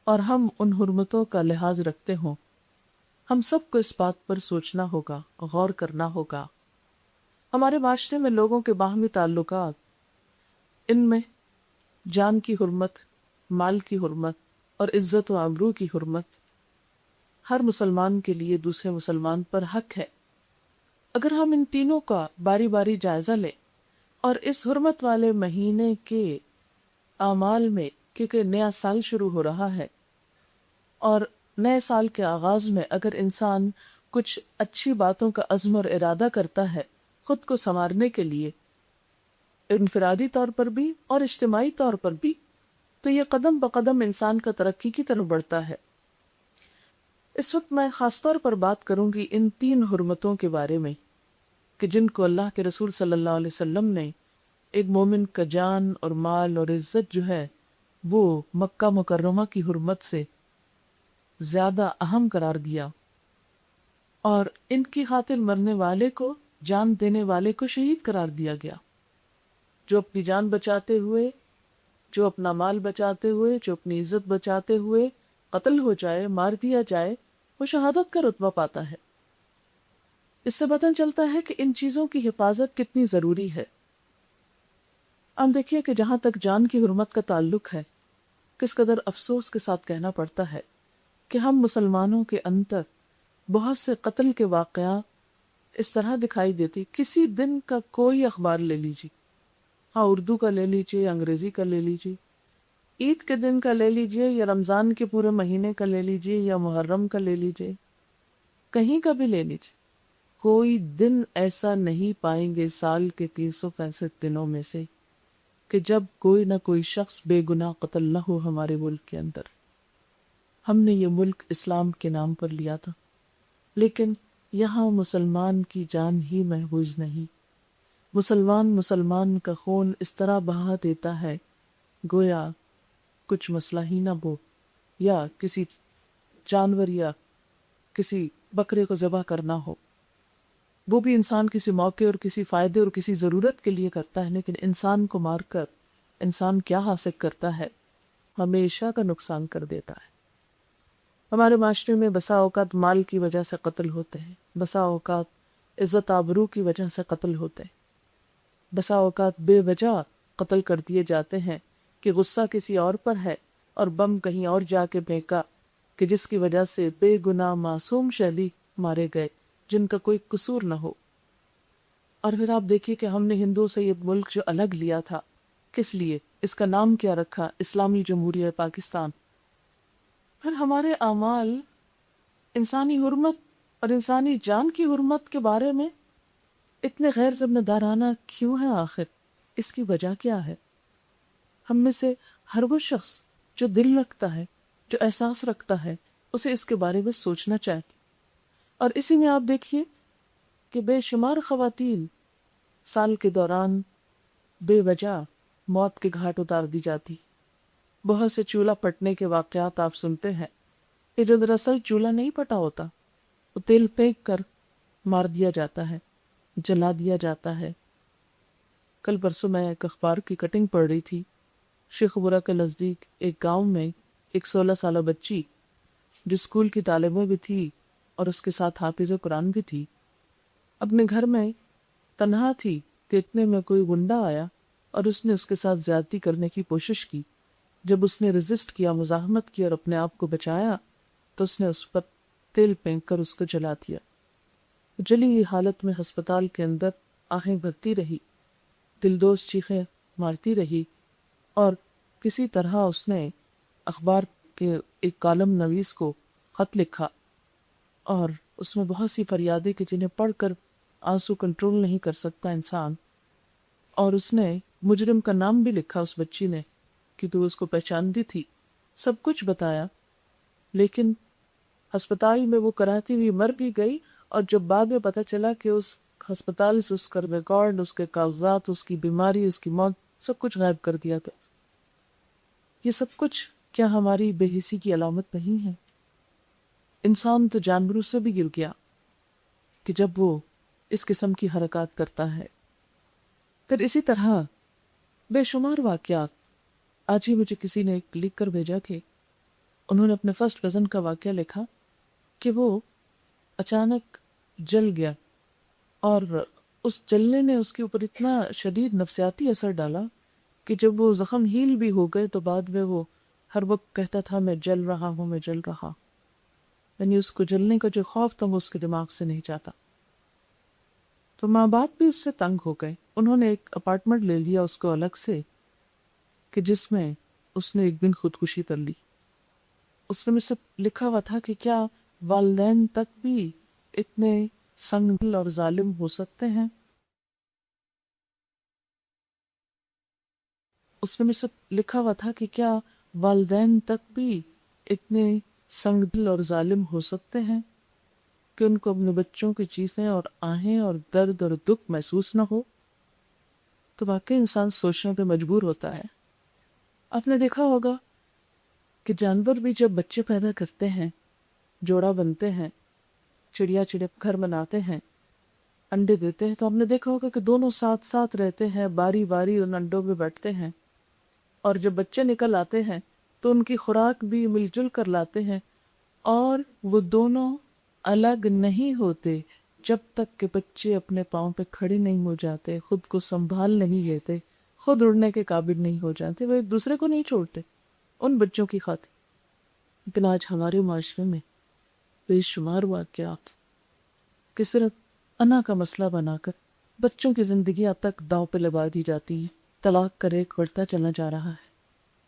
اور ہم ان حرمتوں کا لحاظ رکھتے ہوں۔ ہم سب کو اس بات پر سوچنا ہوگا، غور کرنا ہوگا۔ ہمارے معاشرے میں لوگوں کے باہمی تعلقات، ان میں جان کی حرمت، مال کی حرمت اور عزت و آبرو کی حرمت ہر مسلمان کے لیے دوسرے مسلمان پر حق ہے۔ اگر ہم ان تینوں کا باری باری جائزہ لیں اور اس حرمت والے مہینے کے اعمال میں، کیونکہ نیا سال شروع ہو رہا ہے، اور نئے سال کے آغاز میں اگر انسان کچھ اچھی باتوں کا عزم اور ارادہ کرتا ہے خود کو سنوارنے کے لیے، انفرادی طور پر بھی اور اجتماعی طور پر بھی، تو یہ قدم بقدم انسان کا ترقی کی طرف بڑھتا ہے۔ اس وقت میں خاص طور پر بات کروں گی ان 3 حرمتوں کے بارے میں کہ جن کو اللہ کے رسول صلی اللہ علیہ وسلم نے ایک مومن کا جان اور مال اور عزت جو ہے وہ مکہ مکرمہ کی حرمت سے زیادہ اہم قرار دیا، اور ان کی خاطر مرنے والے کو، جان دینے والے کو شہید قرار دیا گیا۔ جو اپنی جان بچاتے ہوئے، جو اپنا مال بچاتے ہوئے، جو اپنی عزت بچاتے ہوئے قتل ہو جائے، مار دیا جائے، وہ شہادت کا رتبہ پاتا ہے۔ اس سے پتہ چلتا ہے کہ ان چیزوں کی حفاظت کتنی ضروری ہے۔ اب دیکھیے کہ جہاں تک جان کی حرمت کا تعلق ہے، کس قدر افسوس کے ساتھ کہنا پڑتا ہے کہ ہم مسلمانوں کے اندر بہت سے قتل کے واقعات اس طرح دکھائی دیتی۔ کسی دن کا کوئی اخبار لے لیجیے، ہاں اردو کا لے لیجیے، انگریزی کا لے لیجیے، عید کے دن کا لے لیجیے، یا رمضان کے پورے مہینے کا لے لیجیے، یا محرم کا لے لیجیے، کہیں کا بھی لے لیجیے، کوئی دن ایسا نہیں پائیں گے سال کے 365 دنوں میں سے کہ جب کوئی نہ کوئی شخص بے گناہ قتل نہ ہو ہمارے ملک کے اندر۔ ہم نے یہ ملک اسلام کے نام پر لیا تھا، لیکن یہاں مسلمان کی جان ہی محفوظ نہیں۔ مسلمان کا خون اس طرح بہا دیتا ہے گویا کچھ مسئلہ ہی نہ ہو، یا کسی جانور یا کسی بکرے کو ذبح کرنا ہو، وہ بھی انسان کسی موقع اور کسی فائدے اور کسی ضرورت کے لیے کرتا ہے، لیکن انسان کو مار کر انسان کیا حاصل کرتا ہے؟ ہمیشہ کا نقصان کر دیتا ہے۔ ہمارے معاشرے میں بسا اوقات مال کی وجہ سے قتل ہوتے ہیں، بسا اوقات عزت آبرو کی وجہ سے قتل ہوتے ہیں، بسا اوقات بے وجہ قتل کر دیے جاتے ہیں کہ غصہ کسی اور پر ہے اور بم کہیں اور جا کے پھینکا، کہ جس کی وجہ سے بے گناہ معصوم شہری مارے گئے جن کا کوئی قصور نہ ہو۔ اور پھر آپ دیکھیے کہ ہم نے ہندوؤں سے یہ ملک جو الگ لیا تھا، کس لیے؟ اس کا نام کیا رکھا؟ اسلامی جمہوریہ پاکستان۔ پھر ہمارے اعمال انسانی حرمت اور انسانی جان کی حرمت کے بارے میں اتنے غیر ذمہ دارانہ کیوں ہیں آخر؟ اس کی وجہ کیا ہے؟ ہم میں سے ہر وہ شخص جو دل رکھتا ہے، جو احساس رکھتا ہے، اسے اس کے بارے میں سوچنا چاہیے۔ اور اسی میں آپ دیکھیے کہ بے شمار خواتین سال کے دوران بے وجہ موت کے گھاٹ اتار دی جاتی۔ بہت سے چولہا پٹنے کے واقعات آپ سنتے ہیں کہ جو دراصل چولہا نہیں پٹا ہوتا، وہ تیل پھینک کر مار دیا جاتا ہے، جلا دیا جاتا ہے۔ کل پرسوں میں ایک اخبار کی کٹنگ پڑھ رہی تھی، شیخ برا کے نزدیک ایک گاؤں میں ایک 16 سالہ بچی جو اسکول کی طالبہ بھی تھی اور اس کے ساتھ حافظ قرآن بھی تھی، اپنے گھر میں تنہا تھی کہ اتنے میں کوئی گنڈا آیا اور اس نے اس کے ساتھ زیادتی کرنے کی کوشش کی۔ جب اس نے ریزسٹ کیا، مزاحمت کی اور اپنے آپ کو بچایا، تو اس نے اس پر تیل پھینک کر اس کو جلا دیا۔ جلی ہوئی حالت میں ہسپتال کے اندر آہیں بھرتی رہی، دلدوز چیخیں مارتی رہی، اور کسی طرح اس نے اخبار کے ایک کالم نویس کو خط لکھا، اور اس میں بہت سی فریادیں کہ جنہیں پڑھ کر آنسو کنٹرول نہیں کر سکتا انسان، اور اس نے مجرم کا نام بھی لکھا اس بچی نے کہ تو اس کو پہچاندی تھی، سب کچھ بتایا۔ لیکن ہسپتال میں وہ کراتی ہوئی مر بھی گئی، اور جب بعد میں پتہ چلا کہ اس ہسپتال سے اس کا ریکارڈ، اس کے کاغذات، اس کی بیماری، اس کی موت، سب کچھ غائب کر دیا تھا۔ یہ سب کچھ کیا ہماری بے حسی کی علامت نہیں ہے؟ انسان تو جانوروں سے بھی گر گیا کہ جب وہ اس قسم کی حرکات کرتا ہے۔ پھر اسی طرح بے شمار واقعات۔ آج ہی مجھے کسی نے لکھ کر بھیجا کہ انہوں نے اپنے فرسٹ کزن کا واقعہ لکھا کہ وہ اچانک جل گیا، اور اس جلنے نے اس کے اوپر اتنا شدید نفسیاتی اثر ڈالا کہ جب وہ زخم ہیل بھی ہو گئے تو بعد میں وہ ہر وقت کہتا تھا میں جل رہا ہوں، میں جل رہا، یعنی اس کو جلنے کا جو خوف تھا وہ اس کے دماغ سے نہیں جاتا۔ تو ماں باپ بھی اس سے تنگ ہو گئے، انہوں نے ایک اپارٹمنٹ لے لیا اس کو الگ سے، کہ جس میں اس نے ایک دن خودکشی کر لی۔ اس میں سے لکھا ہوا تھا کہ کیا والدین تک بھی اتنے سنگ دل اور ظالم ہو سکتے ہیں؟ اس میں سے لکھا ہوا تھا کہ کیا والدین تک بھی اتنے سنگ دل اور ظالم ہو سکتے ہیں کہ ان کو اپنے بچوں کی چیخیں اور آہیں اور درد اور دکھ محسوس نہ ہو؟ تو واقعی انسان سوچنے پہ مجبور ہوتا ہے۔ آپ نے دیکھا ہوگا کہ جانور بھی جب بچے پیدا کرتے ہیں، جوڑا بنتے ہیں، چڑیا گھر بناتے ہیں، انڈے دیتے ہیں، تو ہم نے دیکھا ہوگا کہ دونوں ساتھ ساتھ رہتے ہیں، باری باری ان انڈوں پہ بیٹھتے ہیں، اور جب بچے نکل آتے ہیں تو ان کی خوراک بھی مل جل کر لاتے ہیں، اور وہ دونوں الگ نہیں ہوتے جب تک کہ بچے اپنے پاؤں پہ کھڑے نہیں ہو جاتے، خود کو سنبھال نہیں لیتے، خود اڑنے کے قابل نہیں ہو جاتے، وہ ایک دوسرے کو نہیں چھوڑتے ان بچوں کی خاطر۔ لیکن آج ہمارے معاشرے میں بے شمار واقعات کہ صرف انا کا مسئلہ بنا کر بچوں کی زندگیاں تک داؤ پہ لگا دی جاتی ہیں۔ طلاق کا ریٹ بڑھتا چلا جا رہا ہے،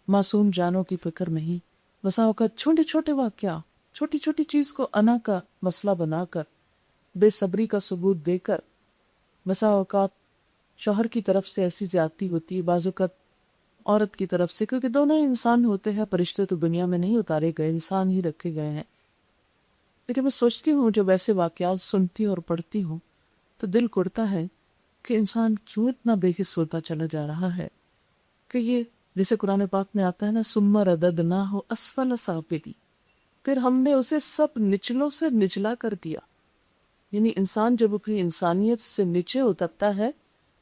معصوم جانوں کی فکر نہیں۔ بسا اوقات چھوٹے چھوٹے واقعات، چھوٹی چھوٹی چیز کو انا کا مسئلہ بنا کر، بے صبری کا ثبوت دے کر، بسا اوقات شوہر کی طرف سے ایسی زیادتی ہوتی ہے، بعض اوقات عورت کی طرف سے، کیونکہ دونوں ہی انسان ہوتے ہیں، فرشتے تو دنیا میں نہیں اتارے گئے، انسان ہی رکھے گئے ہیں۔ لیکن میں سوچتی ہوں جب ایسے واقعات سنتی اور پڑھتی ہوں تو دل کرتا ہے کہ انسان کیوں اتنا بے حس ہوتا چلا جا رہا ہے، کہ یہ جسے قرآن پاک میں آتا ہے نا، ثم رددناہ اسفل سافلین، پھر ہم نے اسے سب نچلوں سے نچلا کر دیا۔ یعنی انسان جب اپنی انسانیت سے نیچے اترتا ہے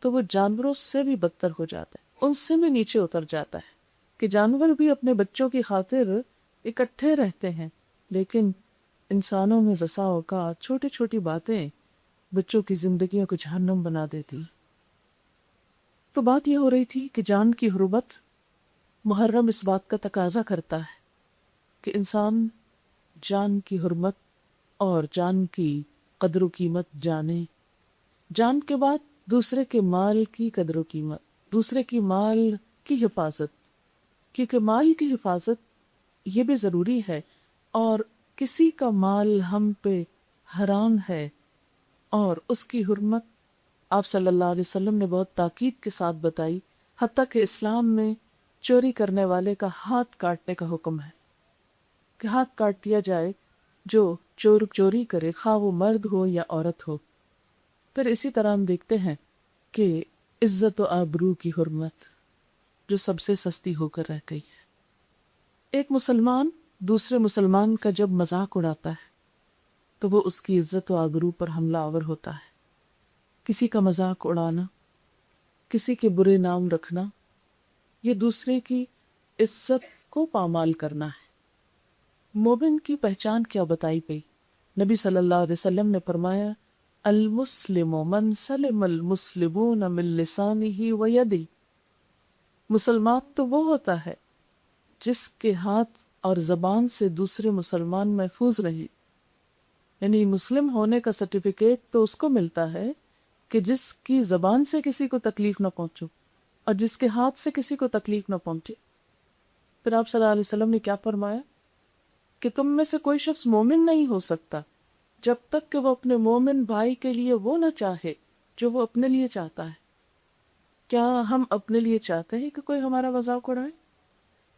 تو وہ جانوروں سے بھی بدتر ہو جاتا ہے، ان سے بھی نیچے اتر جاتا ہے، کہ جانور بھی اپنے بچوں کی خاطر اکٹھے رہتے ہیں، لیکن انسانوں میں رسا اوقات چھوٹی چھوٹی باتیں بچوں کی زندگیوں کو جہنم بنا دیتی۔ تو بات یہ ہو رہی تھی کہ جان کی حرمت، محرم اس بات کا تقاضا کرتا ہے کہ انسان جان کی حرمت اور جان کی قدر و قیمت جانے، جان کے بعد دوسرے کے مال کی قدر و قیمت، دوسرے کی مال کی حفاظت، کیونکہ مال کی حفاظت یہ بھی ضروری ہے، اور کسی کا مال ہم پہ حرام ہے اور اس کی حرمت آپ صلی اللہ علیہ وسلم نے بہت تاکید کے ساتھ بتائی، حتیٰ کہ اسلام میں چوری کرنے والے کا ہاتھ کاٹنے کا حکم ہے، کہ ہاتھ کاٹ دیا جائے جو چوری کرے، خواہ وہ مرد ہو یا عورت ہو۔ پھر اسی طرح ہم دیکھتے ہیں کہ عزت و آبرو کی حرمت جو سب سے سستی ہو کر رہ گئی ہے۔ ایک مسلمان دوسرے مسلمان کا جب مذاق اڑاتا ہے تو وہ اس کی عزت و آبرو پر حملہ آور ہوتا ہے۔ کسی کا مذاق اڑانا، کسی کے برے نام رکھنا، یہ دوسرے کی عزت کو پامال کرنا ہے۔ مومن کی پہچان کیا بتائی گئی؟ نبی صلی اللہ علیہ وسلم نے فرمایا، المسلم من سلم المسلمون من لسانہ و یدہ، مسلمان تو وہ ہوتا ہے جس کے ہاتھ اور زبان سے دوسرے مسلمان محفوظ رہے۔ یعنی مسلم ہونے کا سرٹیفکیٹ تو اس کو ملتا ہے کہ جس کی زبان سے کسی کو تکلیف نہ پہنچو اور جس کے ہاتھ سے کسی کو تکلیف نہ پہنچے۔ پھر آپ صلی اللہ علیہ وسلم نے کیا فرمایا کہ تم میں سے کوئی شخص مومن نہیں ہو سکتا جب تک کہ وہ اپنے مومن بھائی کے لیے وہ نہ چاہے جو وہ اپنے لیے چاہتا ہے۔ کیا ہم اپنے لیے چاہتے ہیں کہ کوئی ہمارا مذاق اڑائے؟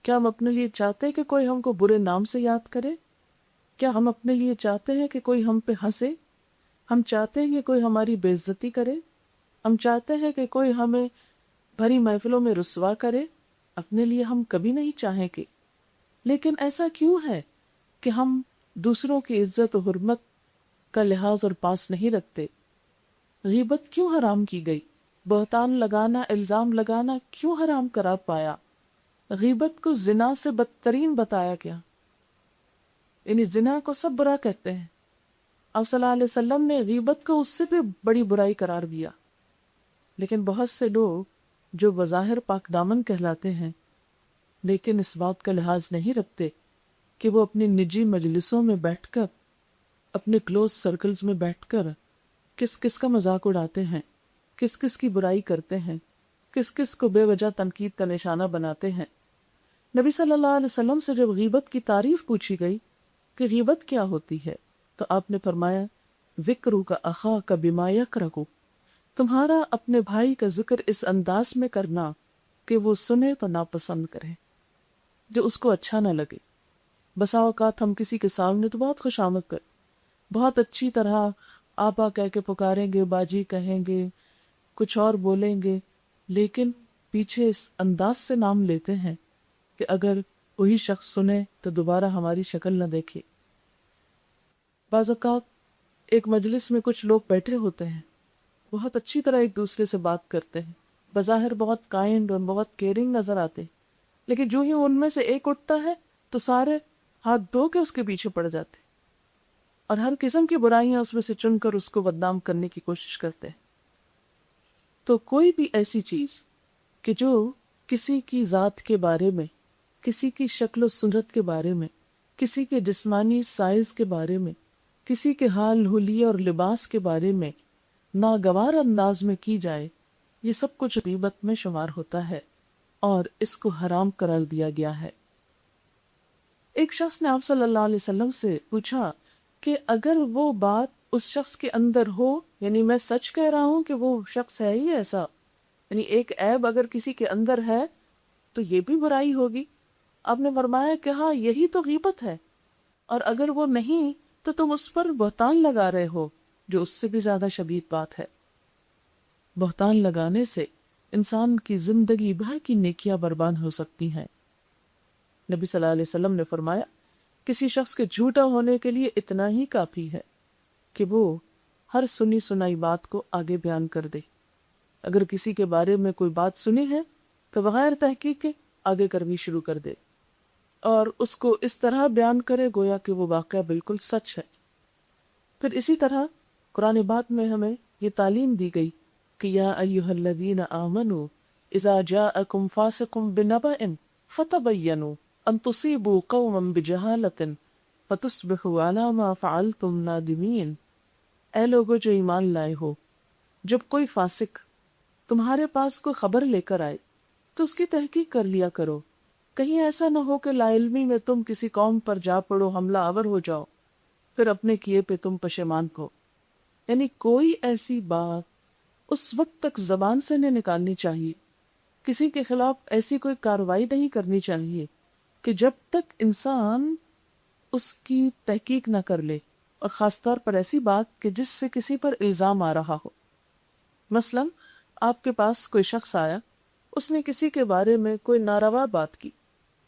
کیا ہم اپنے لیے چاہتے ہیں کہ کوئی ہم کو برے نام سے یاد کرے؟ کیا ہم اپنے لیے چاہتے ہیں کہ کوئی ہم پہ ہنسے؟ ہم چاہتے ہیں کہ کوئی ہماری بے عزتی کرے؟ ہم چاہتے ہیں کہ کوئی ہمیں بھری محفلوں میں رسوا کرے؟ اپنے لیے ہم کبھی نہیں چاہیں گے۔ لیکن ایسا کیوں ہے کہ ہم دوسروں کی عزت و حرمت کا لحاظ اور پاس نہیں رکھتے؟ غیبت کیوں حرام کی گئی؟ بہتان لگانا، الزام لگانا کیوں حرام قرار پایا؟ غیبت کو زنا سے بدترین بتایا گیا، یعنی زنا کو سب برا کہتے ہیں، آپ صلی اللہ علیہ وسلم نے غیبت کو اس سے بھی بڑی برائی قرار دیا۔ لیکن بہت سے لوگ جو بظاہر پاک دامن کہلاتے ہیں لیکن اس بات کا لحاظ نہیں رکھتے کہ وہ اپنی نجی مجلسوں میں بیٹھ کر، اپنے کلوز سرکلز میں بیٹھ کر کس کس کا مذاق اڑاتے ہیں، کس کس کی برائی کرتے ہیں، کس کس کو بے وجہ تنقید کا نشانہ بناتے ہیں۔ نبی صلی اللہ علیہ وسلم سے جب غیبت کی تعریف پوچھی گئی کہ غیبت کیا ہوتی ہے تو آپ نے فرمایا ذکرو کا اخا کا بما یکرہو، تمہارا اپنے بھائی کا ذکر اس انداز میں کرنا کہ وہ سنے تو ناپسند کرے، جو اس کو اچھا نہ لگے۔ بسا اوقات ہم کسی کے سامنے تو بہت خوش آمد کر، بہت اچھی طرح آپا کہہ کے پکاریں گے، باجی کہیں گے، کچھ اور بولیں گے، لیکن پیچھے اس انداز سے نام لیتے ہیں کہ اگر وہی شخص سنے تو دوبارہ ہماری شکل نہ دیکھے۔ بعض اوقات ایک مجلس میں کچھ لوگ بیٹھے ہوتے ہیں، بہت اچھی طرح ایک دوسرے سے بات کرتے ہیں، بظاہر بہت کائنڈ اور بہت کیئرنگ نظر آتے ہیں، لیکن جو ہی ان میں سے ایک اٹھتا ہے تو سارے ہاتھ دھو کے اس کے پیچھے پڑ جاتے ہیں اور ہر قسم کی برائیاں اس میں سے چن کر اس کو بدنام کرنے کی کوشش کرتے ہیں۔ تو کوئی بھی ایسی چیز کہ جو کسی کی ذات کے بارے میں، کسی کی شکل و صورت کے بارے میں، کسی کے جسمانی سائز کے بارے میں، کسی کے حال حلیے اور لباس کے بارے میں ناگوار انداز میں کی جائے، یہ سب کچھ غیبت میں شمار ہوتا ہے اور اس کو حرام قرار دیا گیا ہے۔ ایک شخص نے آپ صلی اللہ علیہ وسلم سے پوچھا کہ اگر وہ بات اس شخص کے اندر ہو، یعنی میں سچ کہہ رہا ہوں کہ وہ شخص ہے ہی ایسا، یعنی ایک عیب اگر کسی کے اندر ہے تو یہ بھی برائی ہوگی؟ آپ نے فرمایا کہ ہاں یہی تو غیبت ہے، اور اگر وہ نہیں تو تم اس پر بہتان لگا رہے ہو، جو اس سے بھی زیادہ شدید بات ہے۔ بہتان لگانے سے انسان کی زندگی بھر کی نیکیاں برباد ہو سکتی ہیں۔ نبی صلی اللہ علیہ وسلم نے فرمایا کسی شخص کے جھوٹا ہونے کے لیے اتنا ہی کافی ہے کہ وہ ہر سنی سنائی بات کو آگے بیان کر دے۔ اگر کسی کے بارے میں کوئی بات سنی ہے تو بغیر تحقیق کے آگے کرنی شروع کر دے اور اس کو اس طرح بیان کرے گویا کہ وہ واقعہ بالکل سچ ہے۔ پھر اسی طرح قرآن پاک میں ہمیں یہ تعلیم دی گئی کہ یا ایھا الذین آمنوا اذا جاءکم فاسق بنبأ فتبینوا ان تصیبوا قوما بجہالۃ فتصبحوا علی ما فعلتم نادمین۔ اے لوگو جو ایمان لائے ہو، جب کوئی فاسق تمہارے پاس کوئی خبر لے کر آئے تو اس کی تحقیق کر لیا کرو، کہیں ایسا نہ ہو کہ لا علمی میں تم کسی قوم پر جا پڑو، حملہ آور ہو جاؤ، پھر اپنے کیے پہ تم پشیمان کو۔ یعنی کوئی ایسی بات اس وقت تک زبان سے نہیں نکالنی چاہیے، کسی کے خلاف ایسی کوئی کارروائی نہیں کرنی چاہیے کہ جب تک انسان اس کی تحقیق نہ کر لے، اور خاص طور پر ایسی بات کہ جس سے کسی پر الزام آ رہا ہو۔ مثلا آپ کے پاس کوئی شخص آیا، اس نے کسی کے بارے میں کوئی ناروا بات کی،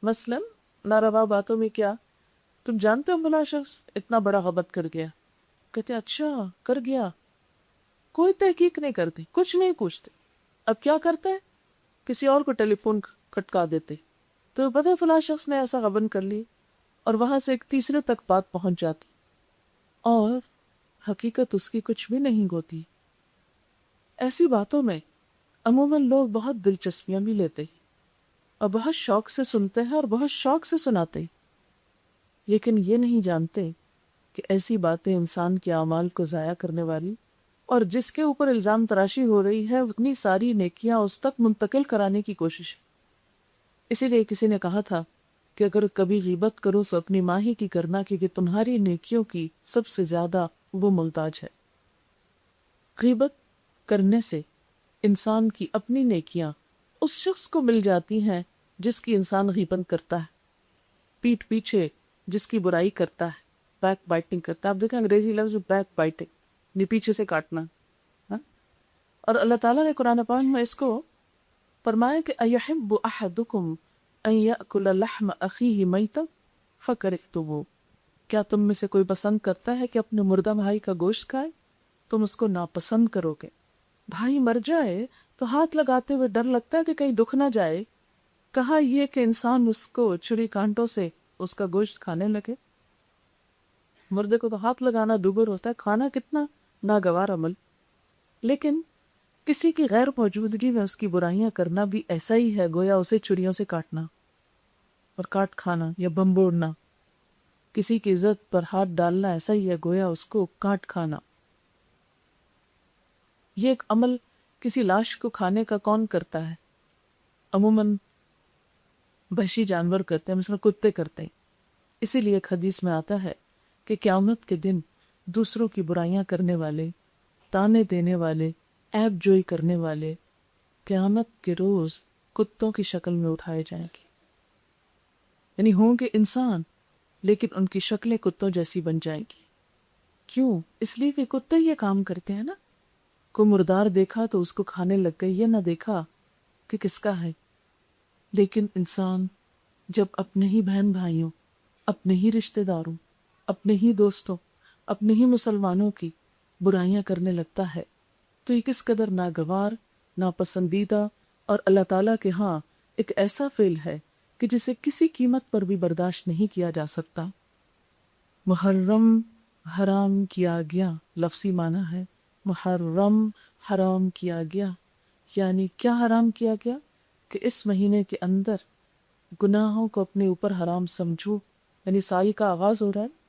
مثلا ناروا باتوں میں کیا، تم جانتے ہو فلاں شخص اتنا بڑا غلط کر گیا، کہتے اچھا کر گیا، کوئی تحقیق نہیں کرتے، کچھ نہیں پوچھتے۔ اب کیا کرتے ہیں، کسی اور کو ٹیلی فون کھٹکا دیتے، تو پتہ ہے فلاں شخص نے ایسا غبن کر لی، اور وہاں سے ایک تیسرے تک بات پہنچ جاتی اور حقیقت اس کی کچھ بھی نہیں ہوتی۔ ایسی باتوں میں عموماً لوگ بہت دلچسپیاں بھی لیتے ہیں اور بہت شوق سے سنتے ہیں اور بہت شوق سے سناتے ہیں، لیکن یہ نہیں جانتے کہ ایسی باتیں انسان کے اعمال کو ضائع کرنے والی، اور جس کے اوپر الزام تراشی ہو رہی ہے اتنی ساری نیکیاں اس تک منتقل کرانے کی کوشش ہے۔ اسی لیے کسی نے کہا تھا کہ اگر کبھی غیبت کرو تو اپنی ماں ہی کی کرنا، کیونکہ تمہاری نیکیوں کی سب سے زیادہ وہ محتاج ہے۔ غیبت کرنے سے انسان کی اپنی نیکیاں اس شخص کو مل جاتی ہیں جس کی انسان غیبت کرتا ہے، پیٹھ پیچھے جس کی برائی کرتا ہے، بیک بائٹنگ کرتا ہے۔ آپ دیکھیں انگریزی لفظ بیک بائٹنگ، یعنی پیچھے سے کاٹنا، ہاں؟ اور اللہ تعالیٰ نے قرآن پاک میں اس کو فرمایا کہ اَيُحِبُّ أَحَدُكُمْ أَن يَأْكُلَ لَحْمَ أَخِيهِ مَيْتًا فَكَرِهْتُمُوهُ، کیا تم میں سے کوئی پسند کرتا ہے کہ اپنے مردہ بھائی کا گوشت کھائے؟ تم اس کو ناپسند کرو گے۔ بھائی مر جائے تو ہاتھ لگاتے ہوئے ڈر لگتا ہے کہ کہیں دکھ نہ جائے، کہا یہ کہ انسان اس کو چھری کانٹوں سے اس کا گوشت کھانے لگے۔ مردے کو تو ہاتھ لگانا دبر ہوتا ہے، کھانا کتنا ناگوار عمل، لیکن کسی کی غیر موجودگی میں اس کی برائیاں کرنا بھی ایسا ہی ہے گویا اسے چھریوں سے کاٹنا اور کاٹ کھانا یا بمبوڑنا۔ کسی کی عزت پر ہاتھ ڈالنا ایسا ہی ہے گویا اس کو کاٹ کھانا۔ یہ ایک عمل کسی لاش کو کھانے کا کون کرتا ہے؟ عموماً وحشی جانور کرتے ہیں، مثلا کتے کرتے ہیں۔ اسی لیے ایک حدیث میں آتا ہے کہ قیامت کے دن دوسروں کی برائیاں کرنے والے، تانے دینے والے، عیب جوئی کرنے والے قیامت کے روز کتوں کی شکل میں اٹھائے جائیں گے، یعنی ہوں گے انسان لیکن ان کی شکلیں کتوں جیسی بن جائیں گی۔ کیوں؟ اس لیے کہ کتے یہ کام کرتے ہیں نا، کوئی مردار دیکھا تو اس کو کھانے لگ گئے، یہ نہ دیکھا کہ کس کا ہے۔ لیکن انسان جب اپنے ہی بہن بھائیوں، اپنے ہی رشتہ داروں، اپنے ہی دوستوں، اپنے ہی مسلمانوں کی برائیاں کرنے لگتا ہے تو یہ کس قدر ناگوار، ناپسندیدہ اور اللہ تعالیٰ کے ہاں ایک ایسا فعل ہے کہ جسے کسی قیمت پر بھی برداشت نہیں کیا جا سکتا۔ محرم حرام کیا گیا، لفظی معنی ہے محرم حرام کیا گیا، یعنی کیا حرام کیا گیا کہ اس مہینے کے اندر گناہوں کو اپنے اوپر حرام سمجھو، یعنی سال کا آغاز ہو رہا ہے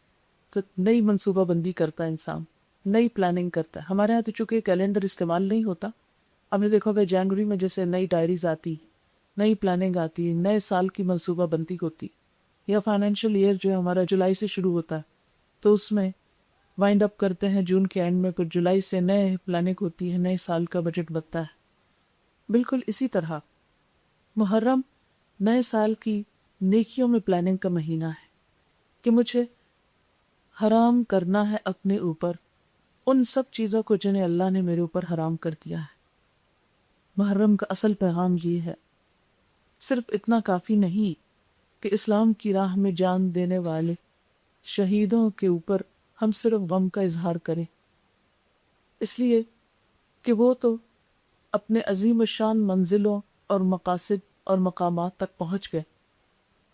تو نئی منصوبہ بندی کرتا ہے انسان، نئی پلاننگ کرتا ہے۔ ہمارے یہاں تو چونکہ کیلنڈر استعمال نہیں ہوتا، ہم نے دیکھا کہ جنوری میں جیسے نئی ڈائریز آتی، نئی پلاننگ آتی، نئے سال کی منصوبہ بندی ہوتی، یا فائنینشیل ایئر جو ہے ہمارا جولائی سے شروع ہوتا ہے تو اس میں وائنڈ اپ کرتے ہیں جون کے اینڈ میں، پھر جولائی سے نئے پلاننگ ہوتی ہے، نئے سال کا بجٹ بنتا ہے۔ بالکل اسی طرح محرم نئے سال کی نیکیوں میں پلاننگ کا مہینہ ہے کہ مجھے حرام کرنا ہے اپنے اوپر ان سب چیزوں کو جنہیں اللہ نے میرے اوپر حرام کر دیا ہے۔ محرم کا اصل پیغام یہ ہے، صرف اتنا کافی نہیں کہ اسلام کی راہ میں جان دینے والے شہیدوں کے اوپر ہم صرف غم کا اظہار کریں، اس لیے کہ وہ تو اپنے عظیم الشان منزلوں اور مقاصد اور مقامات تک پہنچ گئے،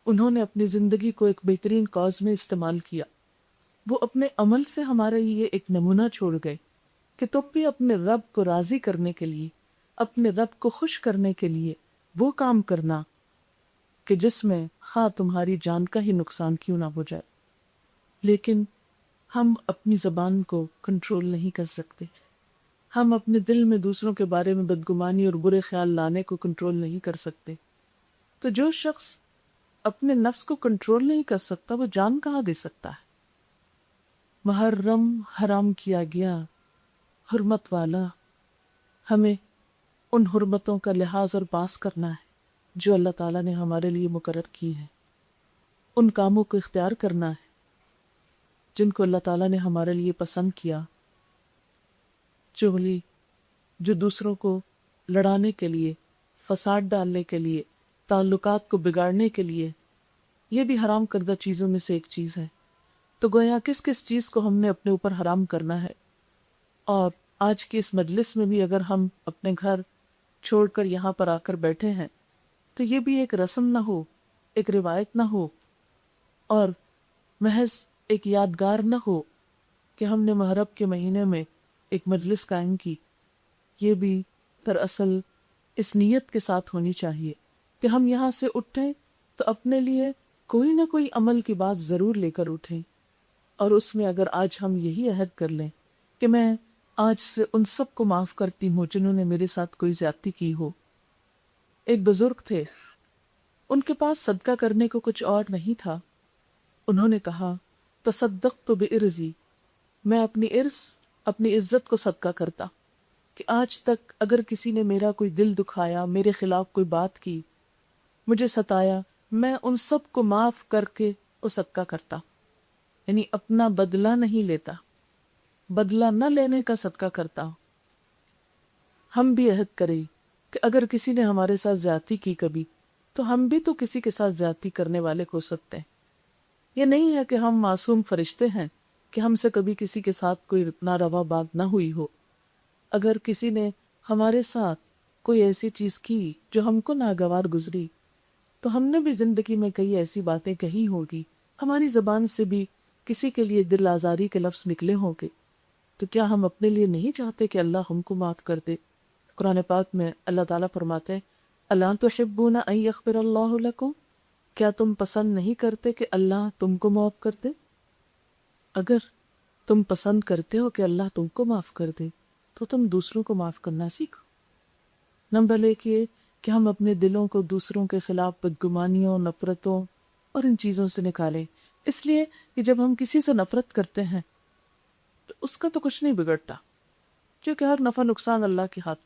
انہوں نے اپنی زندگی کو ایک بہترین کاز میں استعمال کیا، وہ اپنے عمل سے ہمارے لیے ایک نمونہ چھوڑ گئے کہ تم بھی اپنے رب کو راضی کرنے کے لیے، اپنے رب کو خوش کرنے کے لیے وہ کام کرنا کہ جس میں خواہ تمہاری جان کا ہی نقصان کیوں نہ ہو جائے۔ لیکن ہم اپنی زبان کو کنٹرول نہیں کر سکتے، ہم اپنے دل میں دوسروں کے بارے میں بدگمانی اور برے خیال لانے کو کنٹرول نہیں کر سکتے۔ تو جو شخص اپنے نفس کو کنٹرول نہیں کر سکتا وہ جان کہاں دے سکتا ہے؟ محرم حرام کیا گیا، حرمت والا، ہمیں ان حرمتوں کا لحاظ اور پاس کرنا ہے جو اللہ تعالیٰ نے ہمارے لیے مقرر کی ہیں، ان کاموں کو اختیار کرنا ہے جن کو اللہ تعالیٰ نے ہمارے لیے پسند کیا۔ چغلی جو دوسروں کو لڑانے کے لیے، فساد ڈالنے کے لیے، تعلقات کو بگاڑنے کے لیے، یہ بھی حرام کردہ چیزوں میں سے ایک چیز ہے۔ تو گویا کس کس چیز کو ہم نے اپنے اوپر حرام کرنا ہے۔ اور آج کی اس مجلس میں بھی اگر ہم اپنے گھر چھوڑ کر یہاں پر آ کر بیٹھے ہیں تو یہ بھی ایک رسم نہ ہو، ایک روایت نہ ہو، اور محض ایک یادگار نہ ہو کہ ہم نے محرم کے مہینے میں ایک مجلس قائم کی۔ یہ بھی دراصل اس نیت کے ساتھ ہونی چاہیے کہ ہم یہاں سے اٹھیں تو اپنے لیے کوئی نہ کوئی عمل کی بات ضرور لے کر اٹھیں، اور اس میں اگر آج ہم یہی عہد کر لیں کہ میں آج سے ان سب کو معاف کرتی ہوں جنہوں نے میرے ساتھ کوئی زیادتی کی ہو۔ ایک بزرگ تھے، ان کے پاس صدقہ کرنے کو کچھ اور نہیں تھا، انہوں نے کہا تصدقت بعرضی، میں اپنی عرض، اپنی عزت کو صدقہ کرتا کہ آج تک اگر کسی نے میرا کوئی دل دکھایا، میرے خلاف کوئی بات کی، مجھے ستایا، میں ان سب کو معاف کر کے وہ صدقہ کرتا، یعنی اپنا بدلہ نہیں لیتا، بدلہ نہ لینے کا صدقہ کرتا۔ ہم بھی عہد کریں کہ اگر کسی نے ہمارے ساتھ زیادتی کی کبھی تو ہم بھی تو کسی کے ساتھ زیادتی کرنے والے ہو سکتے ہیں۔ یہ نہیں ہے کہ ہم معصوم فرشتے ہیں کہ ہم سے کبھی کسی کے ساتھ کوئی ناروا بات نہ ہوئی ہو۔ اگر کسی نے ہمارے ساتھ کوئی ایسی چیز کی جو ہم کو ناگوار گزری تو ہم نے بھی زندگی میں کئی ایسی باتیں کہی ہوگی، ہماری زبان سے بھی کسی کے لیے دل آزاری کے لفظ نکلے ہوں گے، تو کیا ہم اپنے لیے نہیں چاہتے کہ اللہ ہم کو معاف کر دے؟ قرآن پاک میں اللہ تعالیٰ فرماتے ہیں الا تحبون ان یغفر اللہ لکم، کیا تم پسند نہیں کرتے کہ اللہ تم کو معاف کر دے؟ اگر تم پسند کرتے ہو کہ اللہ تم کو معاف کر دے تو تم دوسروں کو معاف کرنا سیکھو۔ نمبر 1 یہ کہ ہم اپنے دلوں کو دوسروں کے خلاف بدگمانیوں، نفرتوں اور ان چیزوں سے نکالیں. اس لیے کہ جب ہم کسی سے نفرت کرتے ہیں تو اس کا تو کچھ نہیں بگڑتا، کیونکہ ہر نفع نقصان اللہ کے ہاتھ.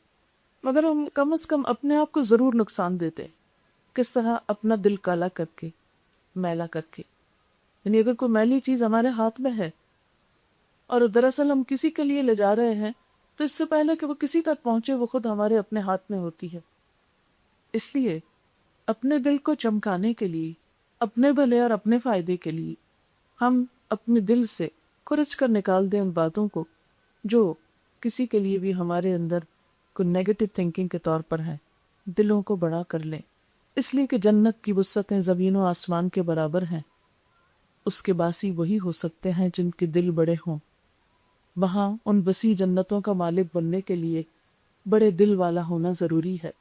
مگر ہم کم از کم اپنے آپ کو ضرور نقصان دیتے ہیں. کس طرح؟ اپنا دل کالا کر کے، میلا کر کے. یعنی اگر کوئی میلی چیز ہمارے ہاتھ میں ہے اور دراصل ہم کسی کے لیے لے جا رہے ہیں، تو اس سے پہلے کہ وہ کسی تک پہنچے وہ خود ہمارے اپنے ہاتھ میں ہوتی ہے. اس لیے اپنے دل کو چمکانے کے لیے، اپنے بھلے اور اپنے فائدے کے لیے ہم اپنے دل سے کھرچ کر نکال دیں ان باتوں کو جو کسی کے لیے بھی ہمارے اندر کوئی نیگیٹو تھنکنگ کے طور پر ہے. دلوں کو بڑا کر لیں، اس لیے کہ جنت کی وسعتیں زمین و آسمان کے برابر ہیں. اس کے باسی وہی ہو سکتے ہیں جن کے دل بڑے ہوں. وہاں ان وسیع جنتوں کا مالک بننے کے لیے بڑے دل والا ہونا ضروری ہے،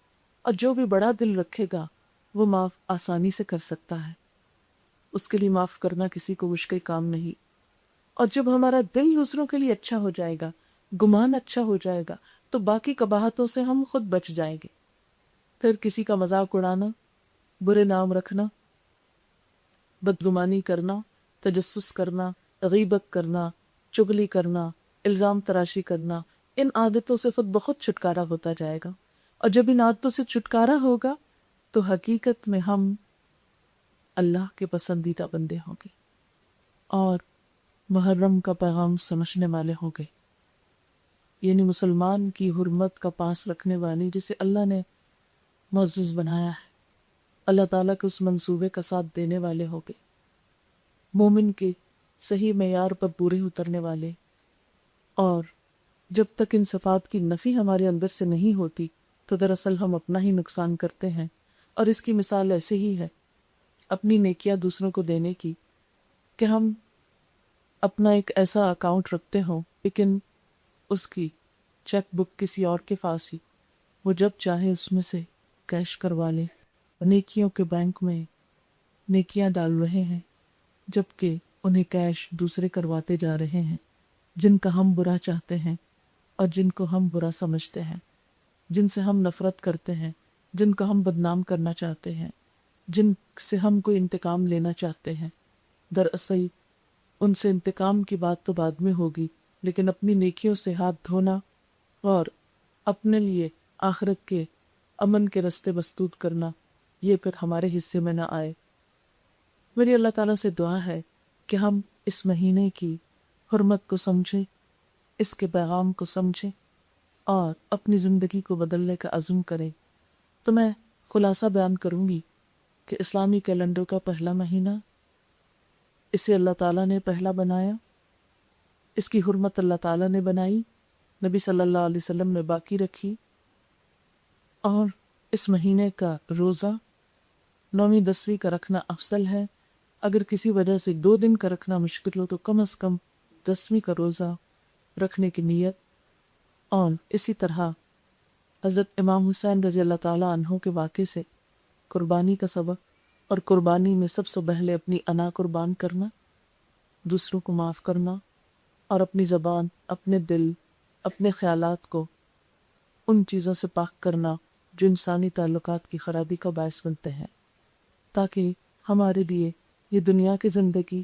اور جو بھی بڑا دل رکھے گا وہ معاف آسانی سے کر سکتا ہے. اس کے لیے معاف کرنا کسی کو مشکل کام نہیں. اور جب ہمارا دل دوسروں کے لیے اچھا ہو جائے گا، گمان اچھا ہو جائے گا، تو باقی قباحتوں سے ہم خود بچ جائیں گے. پھر کسی کا مذاق اڑانا، برے نام رکھنا، بدگمانی کرنا، تجسس کرنا، غیبت کرنا، چغلی کرنا، الزام تراشی کرنا، ان عادتوں سے خود بخود چھٹکارا ہوتا جائے گا. اور جب ان عادتوں سے چھٹکارا ہوگا تو حقیقت میں ہم اللہ کے پسندیدہ بندے ہوں گے اور محرم کا پیغام سمجھنے والے ہوں گے. یعنی مسلمان کی حرمت کا پاس رکھنے والی، جسے اللہ نے معزز بنایا ہے، اللہ تعالیٰ کے اس منصوبے کا ساتھ دینے والے ہوں گے، مومن کے صحیح معیار پر پورے اترنے والے. اور جب تک ان صفات کی نفی ہمارے اندر سے نہیں ہوتی تو دراصل ہم اپنا ہی نقصان کرتے ہیں. اور اس کی مثال ایسے ہی ہے اپنی نیکیاں دوسروں کو دینے کی، کہ ہم اپنا ایک ایسا اکاؤنٹ رکھتے ہوں لیکن اس کی چیک بک کسی اور کے پاس ہی، وہ جب چاہے اس میں سے کیش کروا لے. نیکیوں کے بینک میں نیکیاں ڈال رہے ہیں جبکہ انہیں کیش دوسرے کرواتے جا رہے ہیں، جن کا ہم برا چاہتے ہیں اور جن کو ہم برا سمجھتے ہیں، جن سے ہم نفرت کرتے ہیں، جن کو ہم بدنام کرنا چاہتے ہیں، جن سے ہم کوئی انتقام لینا چاہتے ہیں. دراصل ان سے انتقام کی بات تو بعد میں ہوگی، لیکن اپنی نیکیوں سے ہاتھ دھونا اور اپنے لیے آخرت کے امن کے رستے مسدود کرنا، یہ پھر ہمارے حصے میں نہ آئے. میری اللہ تعالیٰ سے دعا ہے کہ ہم اس مہینے کی حرمت کو سمجھیں، اس کے پیغام کو سمجھیں اور اپنی زندگی کو بدلنے کا عزم کریں. تو میں خلاصہ بیان کروں گی کہ اسلامی کیلنڈر کا پہلا مہینہ، اسے اللہ تعالیٰ نے پہلا بنایا، اس کی حرمت اللہ تعالیٰ نے بنائی، نبی صلی اللہ علیہ وسلم نے باقی رکھی. اور اس مہینے کا روزہ 9ویں 10ویں کا رکھنا افضل ہے. اگر کسی وجہ سے 2 دن کا رکھنا مشکل ہو تو کم از کم 10ویں کا روزہ رکھنے کی نیت. اور اسی طرح حضرت امام حسین رضی اللہ تعالیٰ عنہ کے واقعے سے قربانی کا سبق، اور قربانی میں سب سے پہلے اپنی انا قربان کرنا، دوسروں کو معاف کرنا، اور اپنی زبان، اپنے دل، اپنے خیالات کو ان چیزوں سے پاک کرنا جو انسانی تعلقات کی خرابی کا باعث بنتے ہیں، تاکہ ہمارے لیے یہ دنیا کی زندگی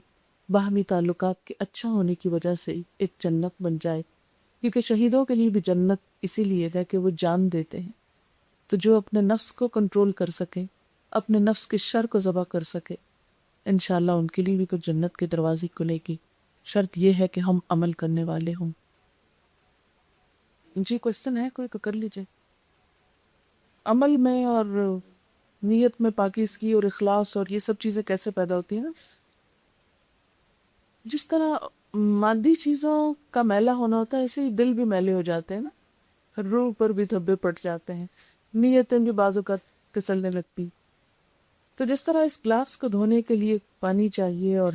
باہمی تعلقات کے اچھا ہونے کی وجہ سے ایک جنت بن جائے. کیونکہ شہیدوں کے لیے بھی جنت اسی لیے ہے کہ وہ جان دیتے ہیں. تو جو اپنے نفس کو کنٹرول کر سکے، اپنے نفس کے شر کو ذبح کر سکے، انشاءاللہ ان کے لیے بھی کچھ جنت کے دروازے کھلے گی. شرط یہ ہے کہ ہم عمل کرنے والے ہوں. جی کوشچن ہے کوئی تو کر لیجئے. عمل میں اور نیت میں پاکیزگی اور اخلاص اور یہ سب چیزیں کیسے پیدا ہوتی ہیں؟ جس طرح مادی چیزوں کا میلا ہونا ہوتا ہے، ایسے ہی دل بھی میلے ہو جاتے ہیں نا، روح پر بھی دھبے پڑ جاتے ہیں، نیتیں بھی بعض اوقات پھسلنے لگتی. تو جس طرح اس گلاس کو دھونے کے لیے پانی چاہیے اور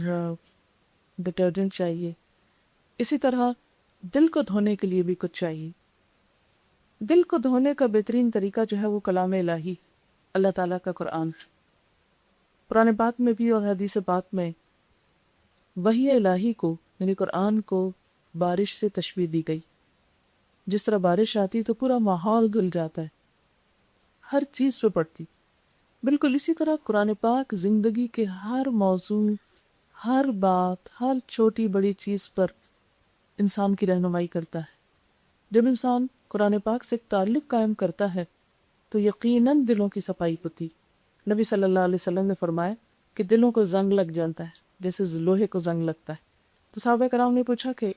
ڈٹرجنٹ چاہیے، اسی طرح دل کو دھونے کے لیے بھی کچھ چاہیے. دل کو دھونے کا بہترین طریقہ جو ہے وہ کلام الہی، اللہ تعالیٰ کا قرآن. قرآن پاک میں بھی اور حدیث پاک میں وحی الہی کو یعنی قرآن کو بارش سے تشبیہ دی گئی. جس طرح بارش آتی تو پورا ماحول دھل جاتا ہے، ہر چیز پہ پڑتی۔ بالکل اسی طرح قرآن پاک زندگی کے ہر موضوع، ہر بات، ہر چھوٹی بڑی چیز پر انسان کی رہنمائی کرتا ہے۔ جب انسان قرآن پاک سے ایک تعلق قائم کرتا ہے تو یقیناً دلوں کی صفائی ہوتی۔ نبی صلی اللہ علیہ وسلم نے فرمایا کہ دلوں کو زنگ لگ جاتا ہے جیسے لوہے کو زنگ لگتا ہے۔ تو صحابہ کرام نے پوچھا کہ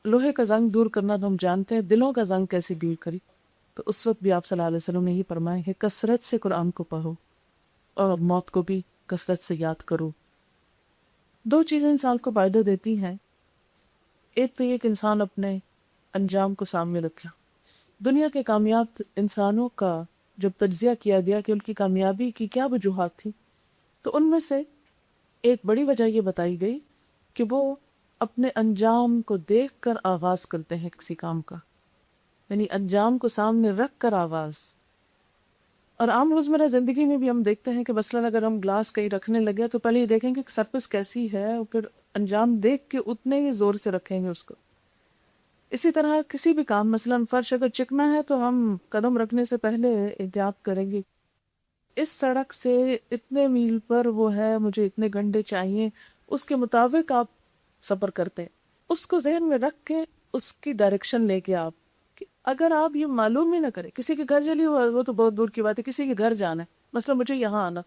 لوہے کا زنگ دور کرنا تو ہم جانتے ہیں، دلوں کا زنگ کیسے دور کری؟ تو اس وقت بھی آپ صلی اللہ علیہ وسلم نے یہ فرمایا کہ کثرت سے قرآن کو پڑھو اور موت کو بھی کثرت سے یاد کرو۔ دو چیزیں انسان کو فائدہ دیتی ہیں، ایک تو یہ کہ انسان اپنے انجام کو سامنے رکھے۔ دنیا کے کامیاب انسانوں کا جب تجزیہ کیا گیا کہ ان کی کامیابی کی کیا وجوہات تھی، تو ان میں سے ایک بڑی وجہ یہ بتائی گئی کہ وہ اپنے انجام کو دیکھ کر آغاز کرتے ہیں کسی کام کا، یعنی انجام کو سامنے رکھ کر آغاز۔ اور عام روزمرہ زندگی میں بھی ہم دیکھتے ہیں کہ مثلاً اگر ہم گلاس کہیں رکھنے لگے تو پہلے یہ دیکھیں گے کہ سرفس کیسی ہے اور پھر انجام دیکھ کے اتنے ہی زور سے رکھیں گے اس کو۔ اسی طرح کسی بھی کام، مثلاً فرش اگر چکنا ہے تو ہم قدم رکھنے سے پہلے احتیاط کریں گے، اس سڑک سے اتنے میل پر وہ ہے، مجھے اتنے گھنٹے چاہیے، اس کے مطابق آپ سفر کرتے ہیں۔ اس کو ذہن میں رکھ کے اس کی ڈائریکشن لے کے آپ، کہ اگر آپ یہ معلوم ہی نہ کریں، کسی کے گھر چلی وہ تو بہت دور کی بات ہے، کسی کے گھر جانا ہے، مثلا مجھے یہاں آنا،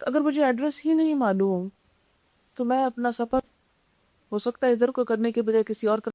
تو اگر مجھے ایڈریس ہی نہیں معلوم تو میں اپنا سفر ہو سکتا ہے ادھر کو کرنے کے بجائے کسی اور